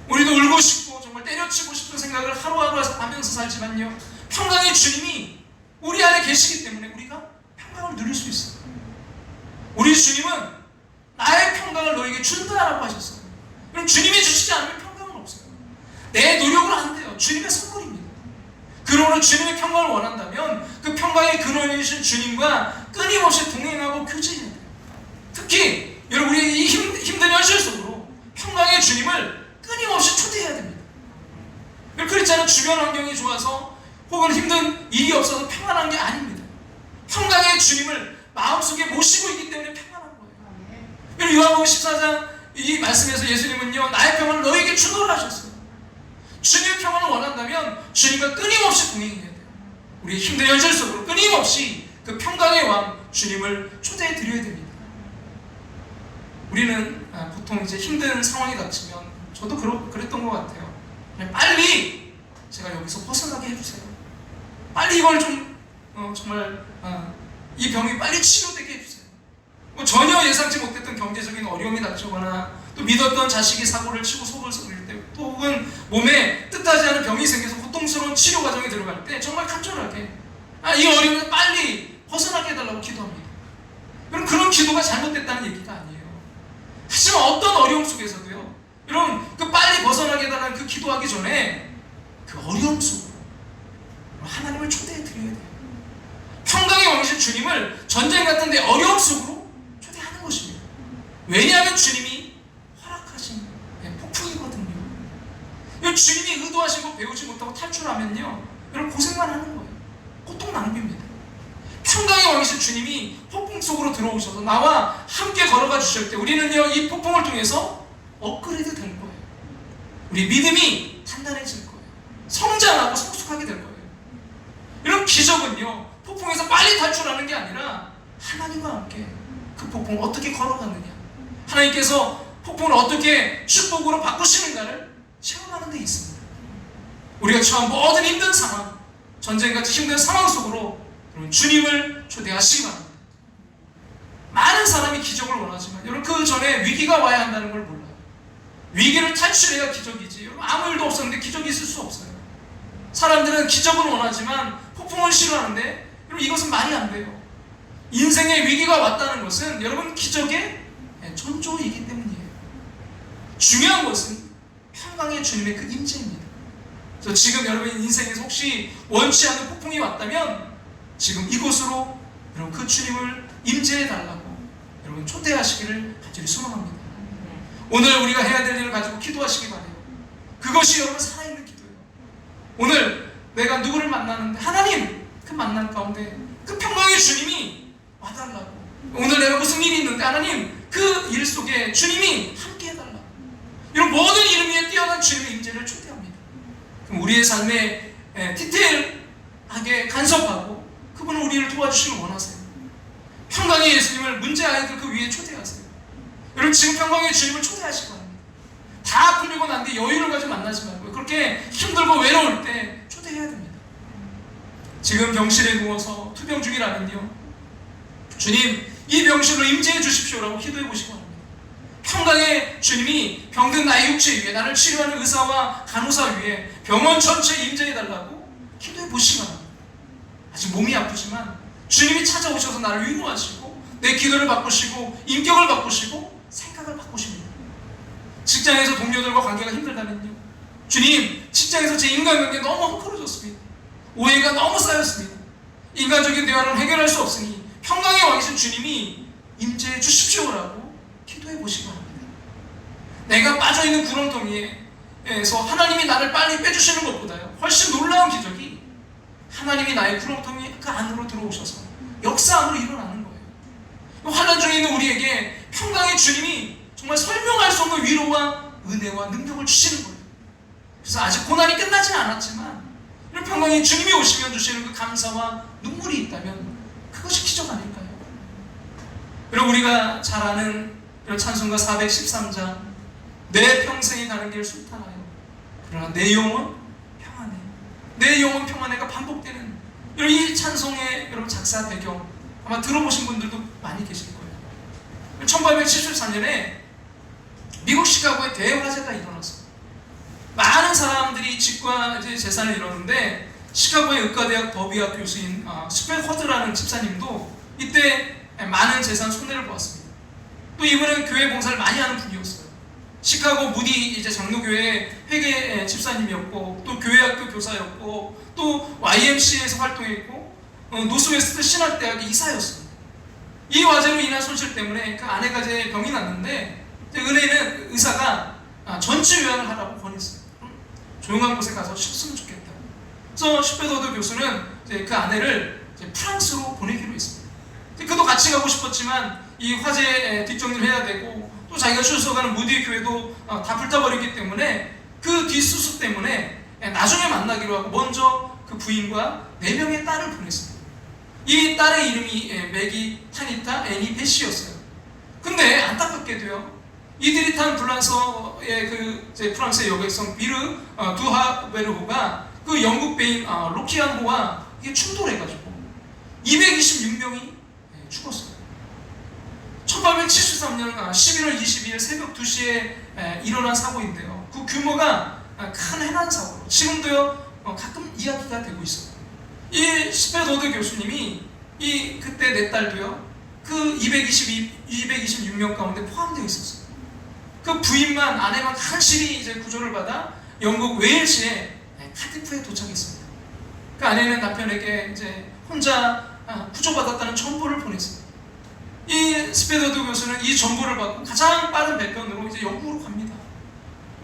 우리도 울고 싶고 정말 때려치고 싶은 생각을 하루하루 하면서 살지만요, 평강의 주님이 우리 안에 계시기 때문에 우리가 평강을 누릴 수 있어요. 우리 주님은 나의 평강을 너에게 준다라고 하셨어요. 그럼 주님이 주시지 않으면 평강은 없어요. 내 노력으로 안 돼요. 주님의 선물입니다. 그러므로 주님의 평강을 원한다면 그 평강의 근원이신 주님과 끊임없이 동행하고 교제해야 돼요. 특히 여러분, 우리 이 힘든 현실 속으로 평강의 주님을 끊임없이 초대해야 됩니다. 그렇잖아요. 주변 환경이 좋아서 혹은 힘든 일이 없어서 평안한 게 아닙니다. 평강의 주님을 마음속에 모시고 있기 때문에 평안한 거예요. 요한복음 14장 이 말씀에서 예수님은요 나의 평안을 너에게 주노라 하셨어요. 주님의 평안을 원한다면 주님과 끊임없이 동행해야 돼요. 우리의 힘든 현실 속으로 끊임없이 그 평강의 왕 주님을 초대해 드려야 됩니다. 우리는 보통 이제 힘든 상황이 닥치면, 저도 그랬던 것 같아요. 그냥 빨리 제가 여기서 벗어나게 해주세요. 빨리 이걸 좀 정말 이 병이 빨리 치료되게 해주세요. 뭐 전혀 예상치 못했던 경제적인 어려움이 닥치거나 또 믿었던 자식이 사고를 치고 속을 썩일 때, 또 혹은 몸에 뜻하지 않은 병이 생겨서 고통스러운 치료 과정에 들어갈 때 정말 간절하게 이 어려움을 빨리 벗어나게 해달라고 기도합니다. 그럼 그런 기도가 잘못됐다는 얘기가 아니에요. 하지만 어떤 어려움 속에서도요, 여러분, 그 빨리 벗어나게 해달라는 그 기도하기 전에 그 어려움 속으로 하나님을 초대해 드려야 돼요. 평강의 왕이신 주님을 전쟁 같은데 어려움 속으로 초대하는 것입니다. 왜냐하면 주님이 허락하신 폭풍이거든요. 주님이 의도하신 거 배우지 못하고 탈출하면요, 여러분 고생만 하는 거예요. 고통 낭비입니다. 평강의 왕이신 주님이 폭풍 속으로 들어오셔서 나와 함께 걸어가 주실 때 우리는요 이 폭풍을 통해서 업그레이드 될 거예요. 우리 믿음이 단단해질 거예요. 성장하고 성숙하게 될 거예요. 이런 기적은요 폭풍에서 빨리 탈출하는 게 아니라 하나님과 함께 그 폭풍을 어떻게 걸어가느냐, 하나님께서 폭풍을 어떻게 축복으로 바꾸시는가를 체험하는 데 있습니다. 우리가 처한 모든 힘든 상황, 전쟁같이 힘든 상황 속으로 주님을 초대하시기 바랍니다. 많은 사람이 기적을 원하지만 여러분 그 전에 위기가 와야 한다는 걸 몰라요. 위기를 탈출해야 기적이지. 여러분 아무 일도 없었는데 기적이 있을 수 없어요. 사람들은 기적을 원하지만 폭풍을 싫어하는데 여러분 이것은 말이 안 돼요. 인생에 위기가 왔다는 것은 여러분 기적의 전조이기 때문이에요. 중요한 것은 평강의 주님의 그 임재입니다. 그래서 지금 여러분 인생에서 혹시 원치 않는 폭풍이 왔다면 지금 이곳으로 여러분 그 주님을 임재해달라고 여러분 초대하시기를 간절히 소망합니다. 오늘 우리가 해야 될 일을 가지고 기도하시기 바라요. 그것이 여러분 살아있는 기도예요. 오늘 내가 누구를 만나는데 하나님 그 만남 가운데 그 평강의 주님이 와달라고, 오늘 내가 무슨 일이 있는데 하나님 그 일 속에 주님이 함께 해달라고, 이런 모든 이름 위에 뛰어난 주님의 임재를 초대합니다. 그럼 우리의 삶에 디테일하게 간섭하고 그분은 우리를 도와주시길 원하세요. 평강의 예수님을 문제 아이들 그 위에 초대하세요. 여러분 지금 평강의 주님을 초대하시기 바랍니다. 다 풀리고 난 뒤에 여유를 가지고 만나지 말고요. 그렇게 힘들고 외로울 때 초대해야 됩니다. 지금 병실에 누워서 투병 중이라면요, 주님, 이 병실로 임재해 주십시오라고 기도해 보시기 바랍니다. 평강의 주님이 병든 나의 육체 위에, 나를 치료하는 의사와 간호사 위에 병원 전체에 임재해 달라고 기도해 보시기 바랍니다. 아직 몸이 아프지만 주님이 찾아오셔서 나를 위로하시고 내 기도를 바꾸시고 인격을 바꾸시고 생각을 바꾸십니다. 직장에서 동료들과 관계가 힘들다면요, 주님, 직장에서 제 인간관계 너무 헝클어졌습니다. 오해가 너무 쌓였습니다. 인간적인 대화를 해결할 수 없으니 평강의 왕이신 주님이 임재해 주십시오라고 기도해 보시기 바랍니다. 내가 빠져있는 구렁텅이에서 하나님이 나를 빨리 빼주시는 것보다요, 훨씬 놀라운 기적이 하나님이 나의 구렁텅이 그 안으로 들어오셔서 역사 안으로 일어나는 거예요. 환난 중에 있는 우리에게 평강의 주님이 정말 설명할 수 없는 위로와 은혜와 능력을 주시는 거예요. 그래서 아직 고난이 끝나지 않았지만 이런 평강의 주님이 오시면 주시는 그 감사와 눈물이 있다면 그것이 기적 아닐까요? 그리고 우리가 잘 아는 이런 찬송가 413장, 내 평생에 가는 길 수탄하여 그러나 내 영혼 평안해, 내 영혼 평안해가 반복되는 이런 이 찬송의 여러분 작사 배경 아마 들어보신 분들도 많이 계실 거예요. 1874년에 미국 시카고에 대화재가 일어났어요. 많은 사람들이 집과 재산을 잃었는데 시카고의 의과대학 법의학 교수인 스펜 허드라는 집사님도 이때 많은 재산 손해를 보았습니다. 또 이분은 교회 봉사를 많이 하는 분이었어요. 시카고 무디 장로교회 회계 집사님이었고, 또 교회학교 교사였고, 또 YMCA에서 활동했고, 노스웨스트 신학대학의 이사였습니다. 이 화재로 인한 손실 때문에 그 아내가 이제 병이 났는데, 은혜는 의사가 전치 요양을 하라고 권했어요. 조용한 곳에 가서 쉬었으면 좋겠다. 그래서 슈페더드 교수는 이제 그 아내를 이제 프랑스로 보내기로 했습니다. 그도 같이 가고 싶었지만 이 화재 뒷정리를 해야 되고, 또 자기가 출석하는 무디 교회도 다 불타버렸기 때문에 그 뒷수습 때문에 나중에 만나기로 하고 먼저 그 부인과 4명의 딸을 보냈습니다. 이 딸의 이름이 매기, 타니타, 애니, 베시였어요. 근데 안타깝게도요, 이들이 탄 불란서의 프랑스의 여객선 비르 두하베르호가 그 영국 배인 로키안호와 이게 충돌해가지고 226명이 죽었어요. 1873년 11월 22일 새벽 2시에 일어난 사고인데요, 그 규모가 큰 해난 사고로 지금도요 가끔 이야기가 되고 있어요. 이 스페도드 교수님이 그때 내 딸도요 그 226명 가운데 포함되어 있었어요. 그 부인만, 아내만 간신히 이제 구조를 받아 영국 웨일스의 카디프에 도착했습니다. 그 아내는 남편에게 이제 혼자 구조받았다는 전보를 보냈습니다. 이 스페더드 교수는 이 전보를 받고 가장 빠른 배편으로 이제 영국으로 갑니다.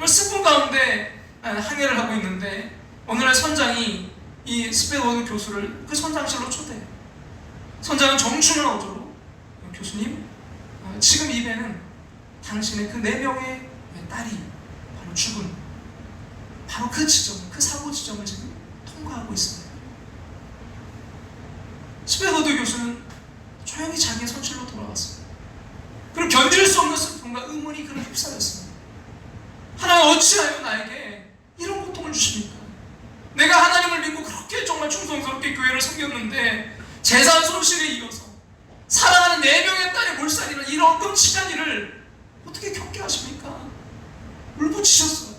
슬픔 가운데 항해를 하고 있는데 어느 날 선장이 이 스페더드 교수를 그 선장실로 초대해요. 선장은 정중한 어조로, 교수님, 지금 이 배는 당신의 그 4명의 딸이 바로 죽은 바로 그 지점, 그 사고 지점을 지금 통과하고 있습니다. 스페더드 교수는 조용히 자기의 선실로 돌아왔습니다. 그리고 견딜 수 없는 슬픔과 의문이 그를 휩싸였습니다. 하나님, 어찌하여 나에게 이런 고통을 주십니까? 내가 하나님을 믿고 그렇게 정말 충성스럽게 교회를 섬겼는데 재산 손실에 이어서 사랑하는 4명의 딸의 몰살이라는 이런 끔찍한 일을 어떻게 겪게 하십니까? 울부짖었어요.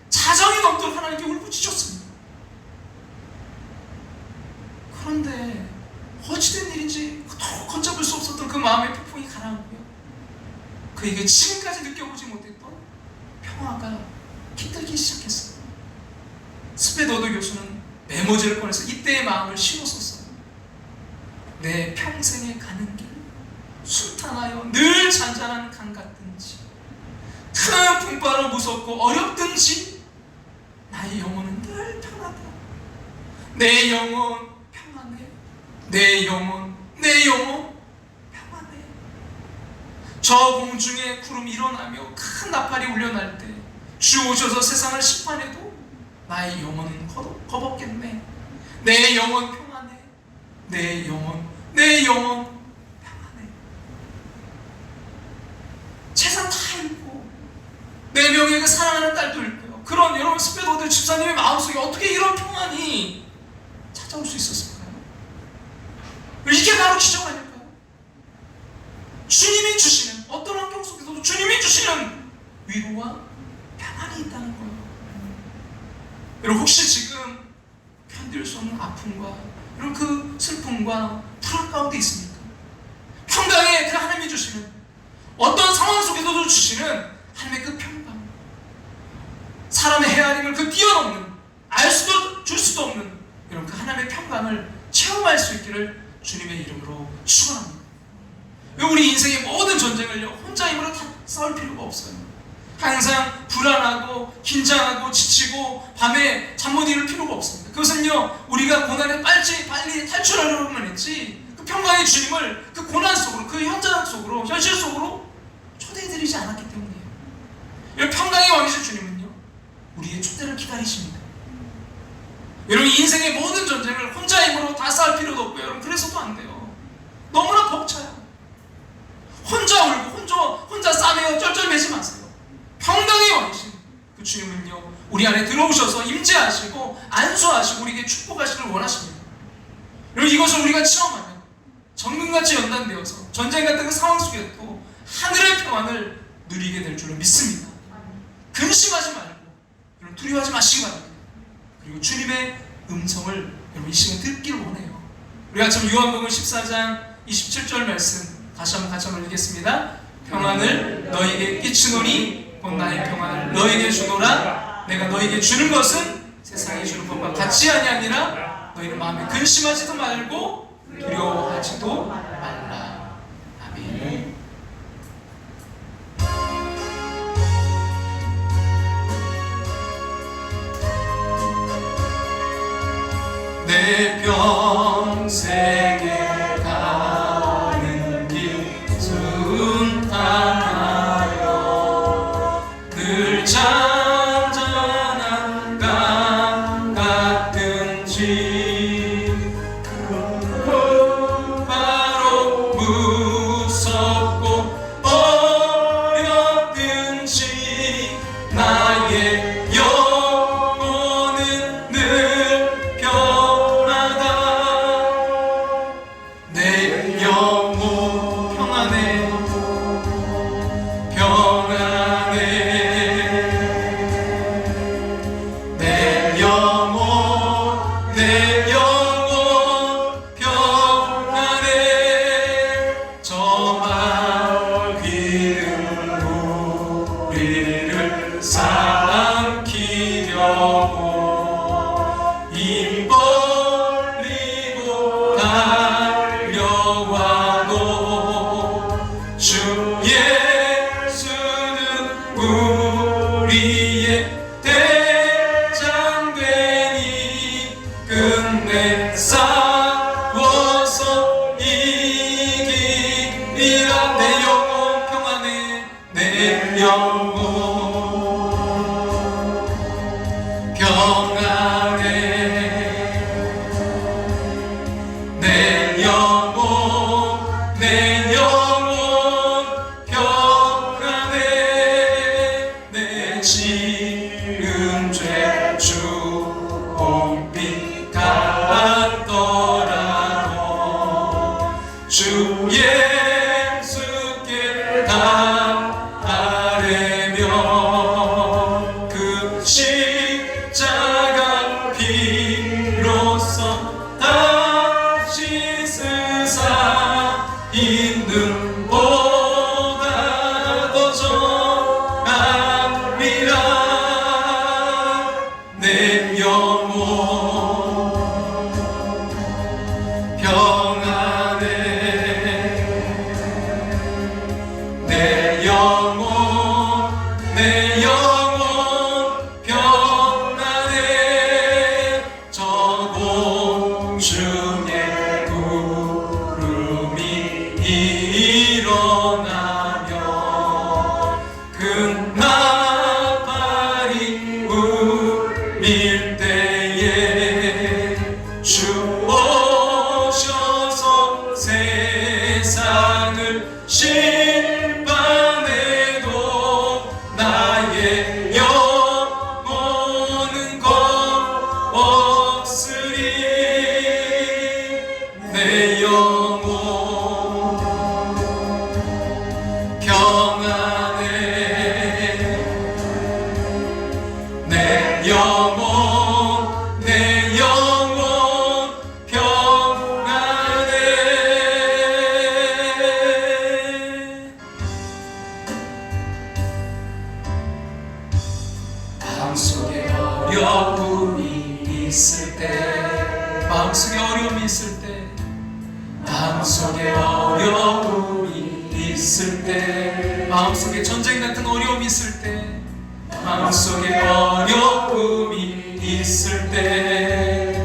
자정이 넘도록 하나님께 울부짖었습니다. 그런데 어찌된 일인지 그토록 걷잡을 수 없었던 그 마음의 폭풍이 가라앉고요, 그에게 지금까지 느껴보지 못했던 평화가 깃들기 시작했어요. 스페더드 교수는 메모지를 꺼내서 이때의 마음을 실었었어요. 내 평생에 가는 길 순탄하여 늘 잔잔한 강 같든지, 큰 풍파로 무섭고 어렵든지 나의 영혼은 늘 편하다. 내 영혼 평안해. 내 영혼 평안해. 저 공중에 구름이 일어나며 큰 나팔이 울려날 때 주 오셔서 세상을 심판해도 나의 영혼은 겁없겠네. 내 영혼 평안해. 내 영혼 평안해. 재산 다 잃고 4명의 그 사랑하는 딸도 잃고요. 그런 여러분 스페더드 집사님의 마음속에 어떻게 이런 평안이 찾아올 수 있었을까요? 이게 바로 기적 아닐까요? 주님이 주시는, 어떤 환경 속에서도 주님이 주시는 위로와 평안이 있다는 거예요. 여러분, 혹시 지금 견딜 수 없는 아픔과 이런 그 슬픔과 불안 가운데 있습니까? 평강의 그 하나님이 주시는, 어떤 상황 속에서도 주시는 하나님의 그 평강, 사람의 헤아림을 그 뛰어넘는, 알 수도 줄 수도 없는 이런 그 하나님의 평강을 체험할 수 있기를 주님의 이름으로 축원합니다. 우리 인생의 모든 전쟁을요, 혼자 힘으로 다 싸울 필요가 없어요. 항상 불안하고 긴장하고 지치고 밤에 잠 못 이룰 필요가 없습니다. 그것은요, 우리가 고난에 빨리 탈출하려고만 했지, 그 평강의 주님을 그 고난 속으로, 그 현장 속으로, 현실 속으로 초대해드리지 않았기 때문이에요. 이 평강의 왕이신 주님은요, 우리의 초대를 기다리십니다. 여러분, 인생의 모든 전쟁을 혼자 힘으로 다 싸울 필요도 없고요. 여러분, 그래서도 안 돼요. 너무나 벅차요. 혼자 울고 혼자 싸매어 쩔쩔매지 마세요. 평강의 왕이신 그 주님은요, 우리 안에 들어오셔서 임재하시고 안수하시고 우리에게 축복하시길 원하십니다. 여러분, 이것을 우리가 체험하면 정금같이 연단되어서 전쟁 같은 그 상황 속에도 하늘의 평안을 누리게 될 줄로 믿습니다. 근심하지 말고 여러분, 두려워하지 마시기 바랍니다. 그리고 주님의 음성을 여러분 이 시간 듣기를 원해요. 우리가 지금 요한복음 14장 27절 말씀 다시 한번 같이 한번 읽겠습니다. 평안을 너에게 끼치노니 곧 나의 평안을 너에게 주노라. 내가 너에게 주는 것은 세상이 주는 것과 같이 아니하니라. 너희는 마음에 근심하지도 말고 두려워하지도 말라. 아멘. 내 평생에 가는 길 순탄하여 늘 잔잔한 강 같은지 바로 무섭고 어렵든지 나의 영혼은 늘 내 영혼 평안해 평안해 내 영혼 평안해 저 맑은 우리를 삼키려고 입 벌리고 달려와도 주 예수는 우리의 대장되니 끝내 싸워서 이기리라. 내 영혼 평안해 내 영혼 평안해 내 영혼 평안해 내 지은 죄 주홍빛 같더라도 주 예수께 아뢰며 그 십자가 피로써 다시 쓰사 있는 보다 더 정함이라. 내 영혼 평안해 내 영혼 평안해 저 공중의 구름이 일어나며 그 나팔이 울릴 때에 주 오셔서 세상을 심판해도 나의 어려움이 있을 때, 마음속에 어려움이 있을 때, 마음속에 어려움이 있을 때, 마음속에 전쟁 같은 어려움이 있을 때, 마음속에 어려움이 있을 때,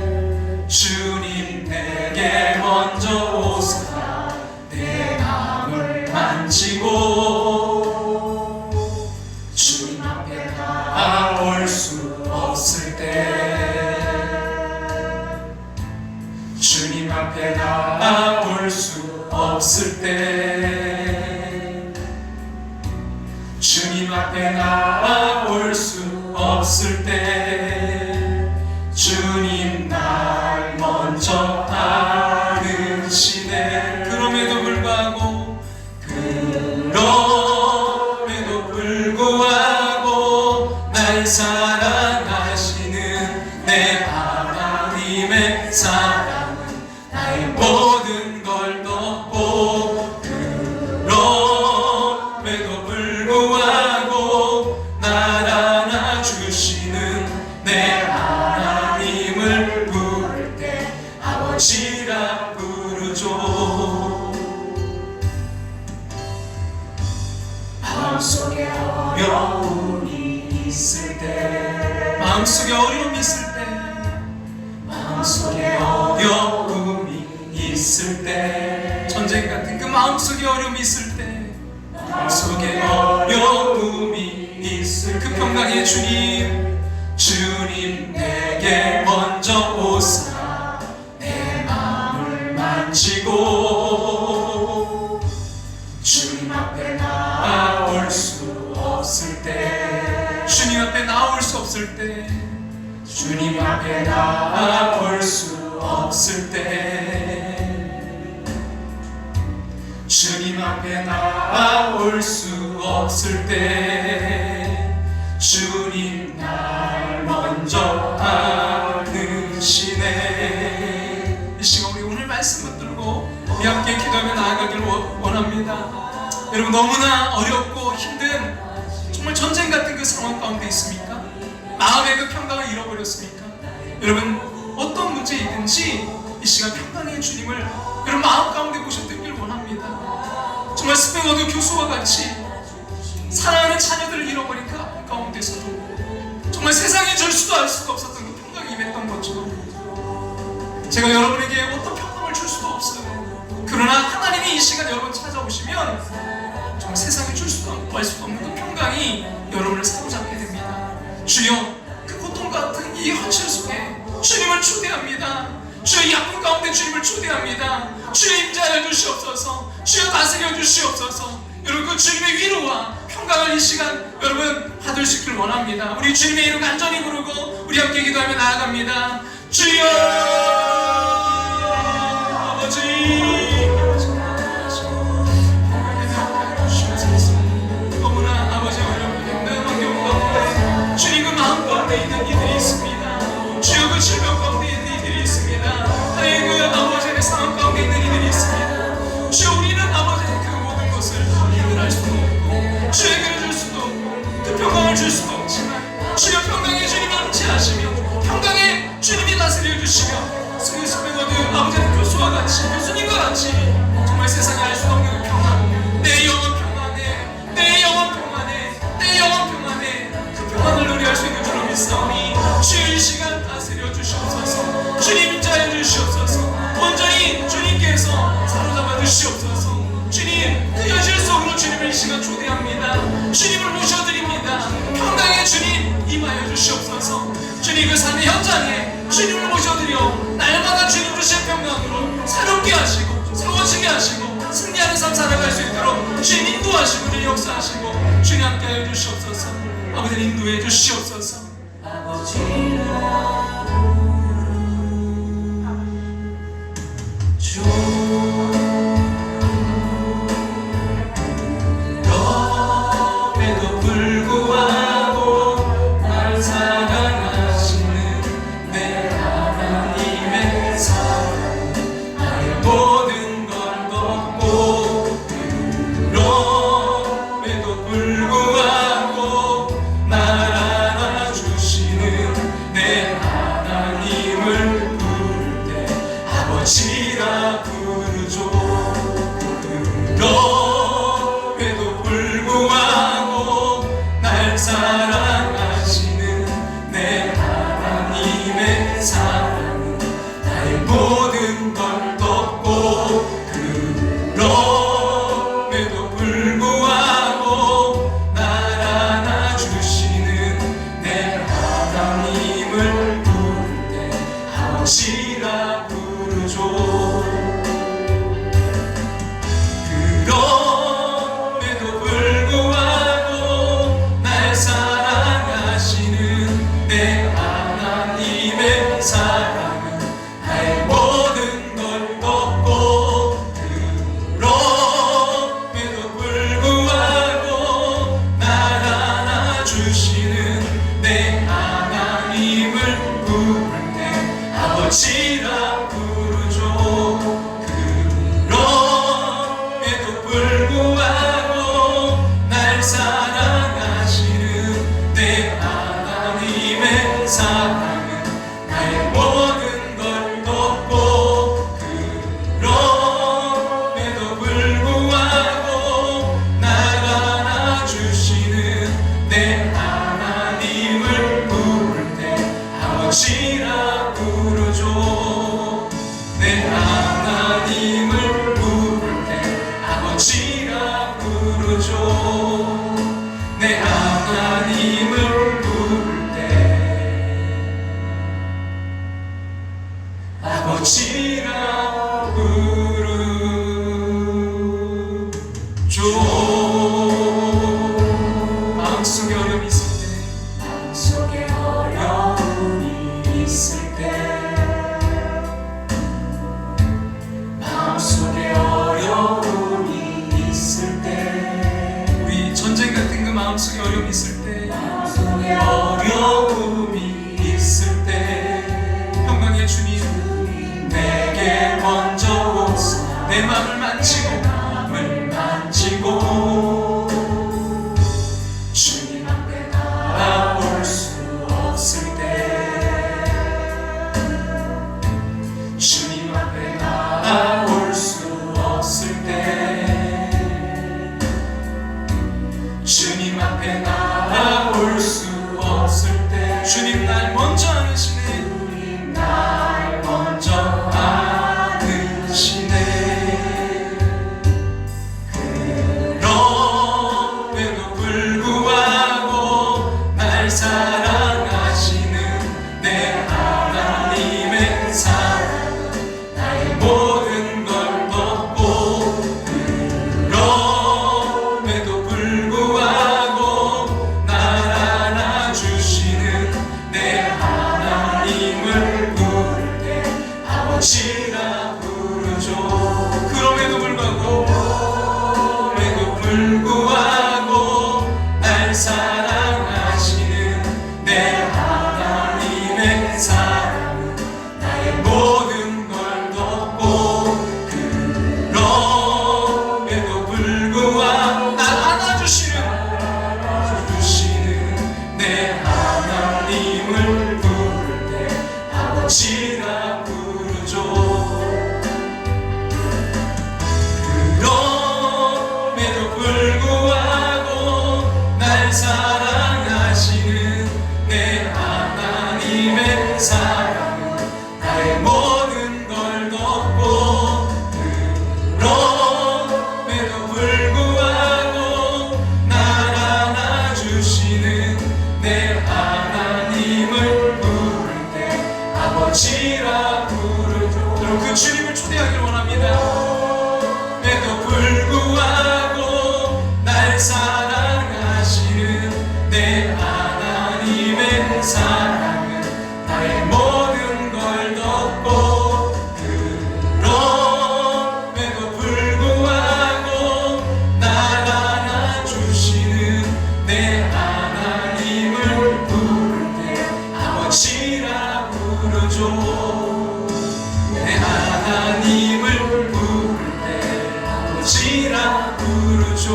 주님 내게 먼저 오사 내 마음을 만지고, 주님 앞에 나올 수 없을 때, 주님 앞에 나올 수 없을 때, 주님 앞에 나올 수 없을 때, 주님 날 먼저 아시네. 그럼에도 불구하고 날 사랑하시는 내 하나님의 사랑은 나의 모든 걸 덮고, 그럼에도 불구하고 날 안아주시는 내 하나님을 부를 때 아버지라 부르죠. 마음속에 어려움이 있을 때, 마음속에 어려움이 있을 때, 마음속에 어려움이 있을 때, 전쟁 같은 그 마음속에 어려움이 있을 때, 마음속에 어려움이 있을 그 평강의 주님, 주님 내게 먼저 오사 내 마음을 만지고, 주님 앞에 나올 수 없을 때, 주님 앞에 나올 수 없을 때, 주님 앞에 나올 수 없을 때, 주님 앞에 나올 수 없을 때, 주님 날 먼저 아시네. 이 시간 우리 오늘 말씀 붙들고 우리 함께 기도하며 나아가길 원합니다. 여러분, 너무나 어렵고 힘든 정말 전쟁 같은 그 상황 가운데 있습니까? 마음의 그 평강을 잃어버렸습니까? 여러분, 어떤 문제이든지 이 시간 평강의 주님을 여러분 마음 가운데 모셔드리길 원합니다. 정말 스페어드 교수와 같이 사랑하는 자녀들을 잃어버린 그 아픔 가운데서도 정말 세상에 줄 수도 알 수가 없었던 그 평강이 임했던 것처럼, 제가 여러분에게 어떤 평강을 줄 수도 없어요. 그러나 하나님이 이 시간 여러분 찾아오시면 정말 세상에 줄 수도 없고 알 수도 없는 그 평강이 여러분을 사로잡게 됩니다. 주여, 그 고통 같은 이 현실 속에 주님을 초대합니다. 주여, 이 아픔 가운데 주님을 초대합니다. 주여, 임재하여 주시옵소서. 주여, 다스려 주시옵소서. 여러분, 그 주님의 위로와 평강을 이 시간 여러분 받을 수 있길 원합니다. 우리 주님의 이름 간절히 부르고 우리 함께 기도하며 나아갑니다. 주여, 아버지, 너무나 아버지 어려운 힘든 환경 가운데 주님 그 마음 가운데 있는 이들이 있습니다. 주여, 그 질병 가운데 있는 이들이 있습니다. 하나님, 그 아버지의 상황 가운데 있는 이들이 있습니다. 주여, 우리는 아버지의 그 모든 것을 해결할 수도 없고 주여 해결해 줄 수도 없고 그 평강을 줄 수도 없지만, 주여 평강의 주님이 함께하시며 평강의 주님이 다스려 주시며 스페어드 아버지의 교수와 같이, 교수님과 같이 정말 세상에 알 수 없는 그 평안, 내 영혼 평안해, 내 영혼 평안해, 내 영혼 평안해, 그 평안을 누리할 수 있는 줄로 믿사오니 주여 이 시간 다스려 주시옵소서. 주님 인자해 주시옵소서. 온전히 주님께서 사로잡아 주시옵소서. 주님, 그 현실 속으로 주님을 이 시간 초대합니다. 주님을 모셔드립니다. 평강의 주님 임하여 주시옵소서. 주님, 그 삶의 현장에 주님을 모셔드려 날마다 주님 주신 평강으로 새롭게 하시고 세워지게 하시고 승리하는 삶 살아갈 수 있도록 주님 인도하시고 주님 역사하시고 주님 함께하여 주시옵소서. 아버지 인도해 주시옵소서. 그럼에도 불구하고 날 사랑하시는 내 하나님의 사랑, 나의 모든 걸 덮고, 그럼에도 불구하고 날 안아주시는 사랑하시는 내 하나님의 사랑은 나의 모든 걸 덮고 그럼에도 불구하고 날 안아주시는 내 하나님을 부를 때 아버지라 부르죠. 그럼에도 불구하고 날 사랑하시는 내 하나님의 사랑은 나의 모든 걸 덮고 그럼에도 불구하고 날 안아주시는 내 하나님을 부를 때 아버지라 부르죠. 그럼에도 불구하고 날 사랑하시는 내 하나님의 사랑은 나의 모든 걸 덮고 그럼에도 불구하고 날 안아주시는 내 하나님을 부를 때 아버지라 부르죠. 내 하나님을 부를 때 아버지라 부르죠. 내 하나님을 부를 때 아버지라 부르죠. 마음속에 어려움이 있을 때, 마음속에 어려움이 있을 때, 마음속에 어려움이 있을 때, 우리 전쟁 같은 그 마음속에 어려움이 있을 때, 마음속에 어려움이 있을 때, 평강의 주님 내게 먼저 오사 내 마음을 만지고 마음을 만지고 주님 앞에 나아올 수 없을 때, 주님 앞에 나아올 수 없을 때, 주님 앞에 나아올 수 없을 때, 주님 날 먼저 안으시네. 주님 날 먼저 안으시네. 그럼에도 불구하고 날 사랑하시는 내 하나님의 사랑은 나의 모든 걸 덮고 그럼에도 불구하고 날 안아주시는 내 하나님을 부를 때 아버지라 부르죠. 그럼에도 불구하고 날 사랑하시는 내 하나님의 사랑은 나의 모든 걸 덮고 그럼에도 불구하고 날 안아주시는 내 하나님을 부를 때 아버지라 부르죠. 그럼에도 불구하고 날 사랑하시는 내 하나님의 사랑은 나의 모든 걸 덮고 그럼에도 불구하고 날 안아주시는 내 하나님을 부를 때 아버지라 부르죠. 여러분 그 주님을 초대하기를 원합니다. 에도 불구하고 날 사랑하시는 내 하나님의 사랑은 나의 모든 걸 덮고 그럼에도 불구하고 날 안아주시는 내 하나님을 부를 때 아버지라 부르죠. 내 하나님을 부를 때 아버지라 부르죠.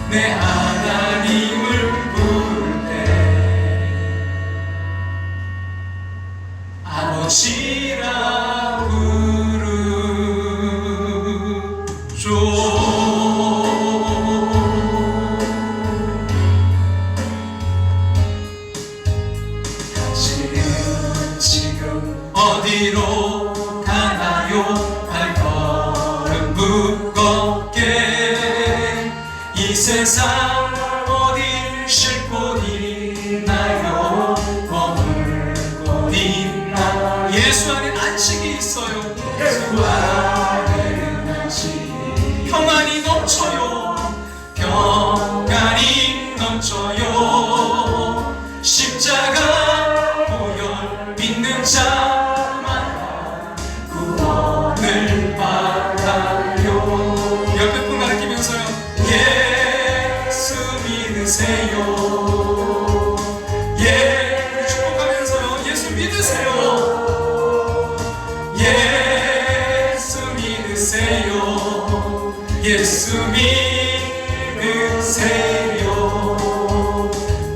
내 하나님을 부를 때 어디로 가나요 발걸음 무겁게 이 세상 어딜 싣고 있나요 머물 곳 있나 예수 안에 안식이 있어요. 예수 안에는 안식이 평안이 넘쳐요. 평안이 넘쳐요 십자가 보혈 믿는 자만 구원을 받아요 옆에 분 가르치면서요. 예수 믿으세요 우리 축복하면서요. 예수 믿으세요. 예수 믿으세요 예수 믿으세요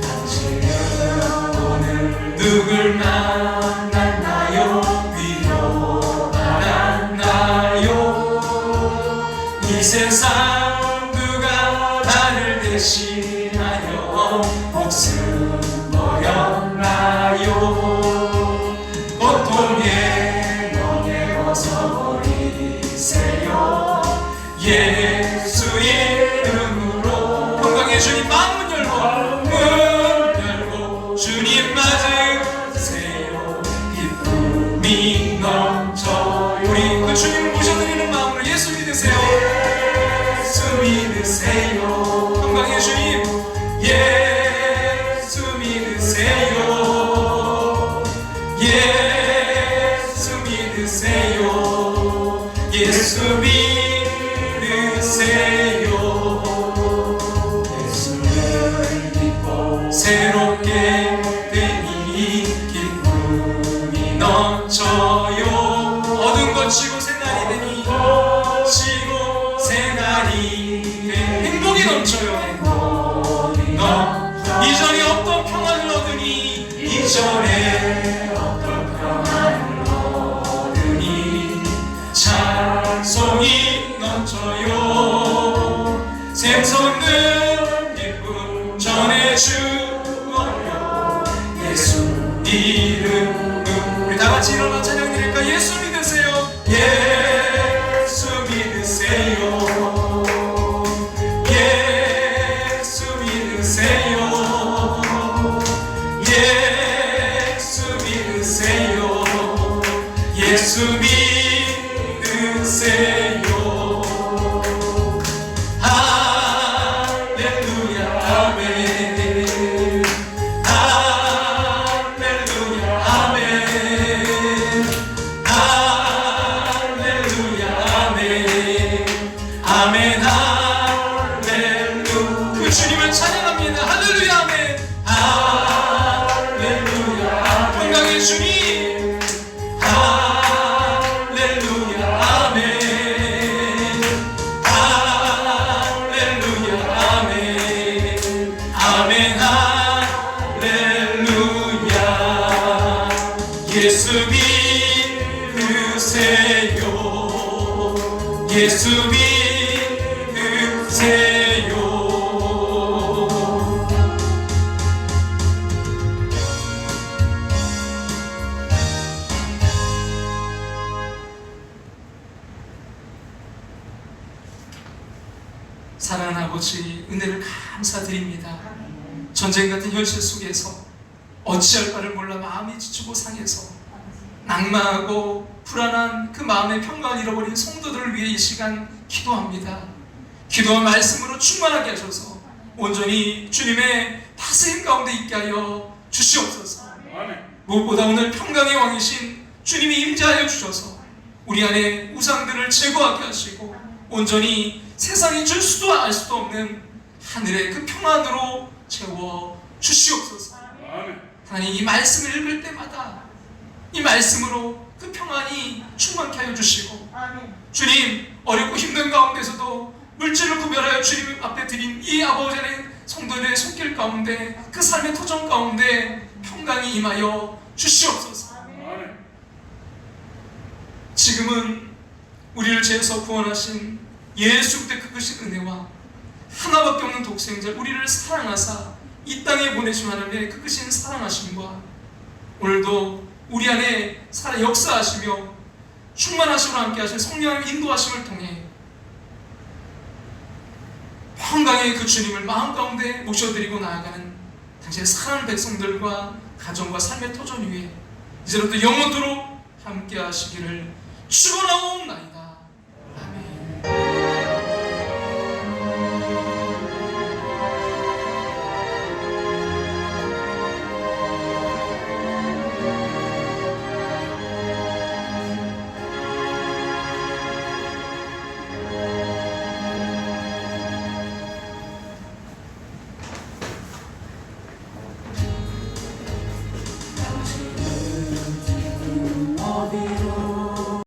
당신은 오늘 누굴 만났나요 위로 만났나요 이 세상 누가 나를 대신하여 목숨 버렸나요 고통에 넘겨서 버리세요 예수 이름으로 건강해 주님 마음문 열고 문 열고 주님 맞으세요 기쁨이 넘쳐요 우리 그 주님을 모셔드리는 마음으로 예수 믿으세요. 예수 믿으세요 건강해 주님 예수 믿으세요 예수 믿으세요 예수 믿으세요 예수를 믿고 새롭게 되니 기쁨이 넘쳐요 어두운 것 치고 새날이 되니 거치고 생활이 되 행복이 넘쳐요. 행복이 넘쳐 이전에 없던 평안을 얻으니 이전에 어떤 평안을 얻으니 찬송이 넘쳐요 샘솟는 기쁨 전해주어요 예수 이름으로 우리 다 같이 일어나 찬양 드릴까? 예수 믿으세요. 예수 믿으세요 예수 믿으세요 예수 믿으세요 예수 믿으세요 할렐루야 아멘 할렐루야 아멘 할렐루야 아멘 아멘 할렐루야 그 주님을 찬양합니다. 할렐루야 아멘. 할렐루야 건강해 주님 할렐루야 아멘 할렐루야 아멘 아멘 할렐루야 예수 믿으세요 예수 믿으세요 사랑하는 아버지 은혜를 감사드립니다. 전쟁 같은 현실 속에서 어찌할 바를 몰라 마음이 지치고 상해서 낭망하고 불안한 그 마음의 평강을 잃어버린 성도들을 위해 이 시간 기도합니다. 기도와 말씀으로 충만하게 하셔서 온전히 주님의 다스림 가운데 있게 하여 주시옵소서. 무엇보다 오늘 평강의 왕이신 주님이 임재하여 주셔서 우리 안에 우상들을 제거하게 하시고 온전히 세상이 줄 수도 알 수도 없는 하늘의 그 평안으로 채워 주시옵소서. 하나님 이 말씀을 읽을 때마다 이 말씀으로 그 평안이 충만케 하여 주시고 주님 어렵고 힘든 가운데서도 물질을 구별하여 주님 앞에 드린 이 아버지 하나님 성도들의 손길 가운데 그 삶의 터전 가운데 평강이 임하여 주시옵소서. 지금은 우리를 죄에서 구원하신 예수 그리스도의 그 크신 은혜와 하나밖에 없는 독생자 우리를 사랑하사 이 땅에 보내신 하나님의 그 크신 사랑하심과 오늘도 우리 안에 살아 역사하시며 충만하심으로 함께 하신 성령의 인도하심을 통해 평강의 그 주님을 마음 가운데 모셔드리고 나아가는 당신의 사랑하는 백성들과 가정과 삶의 터전 위에 이제부터 영원토록 함께 하시기를 축원하옵나이다.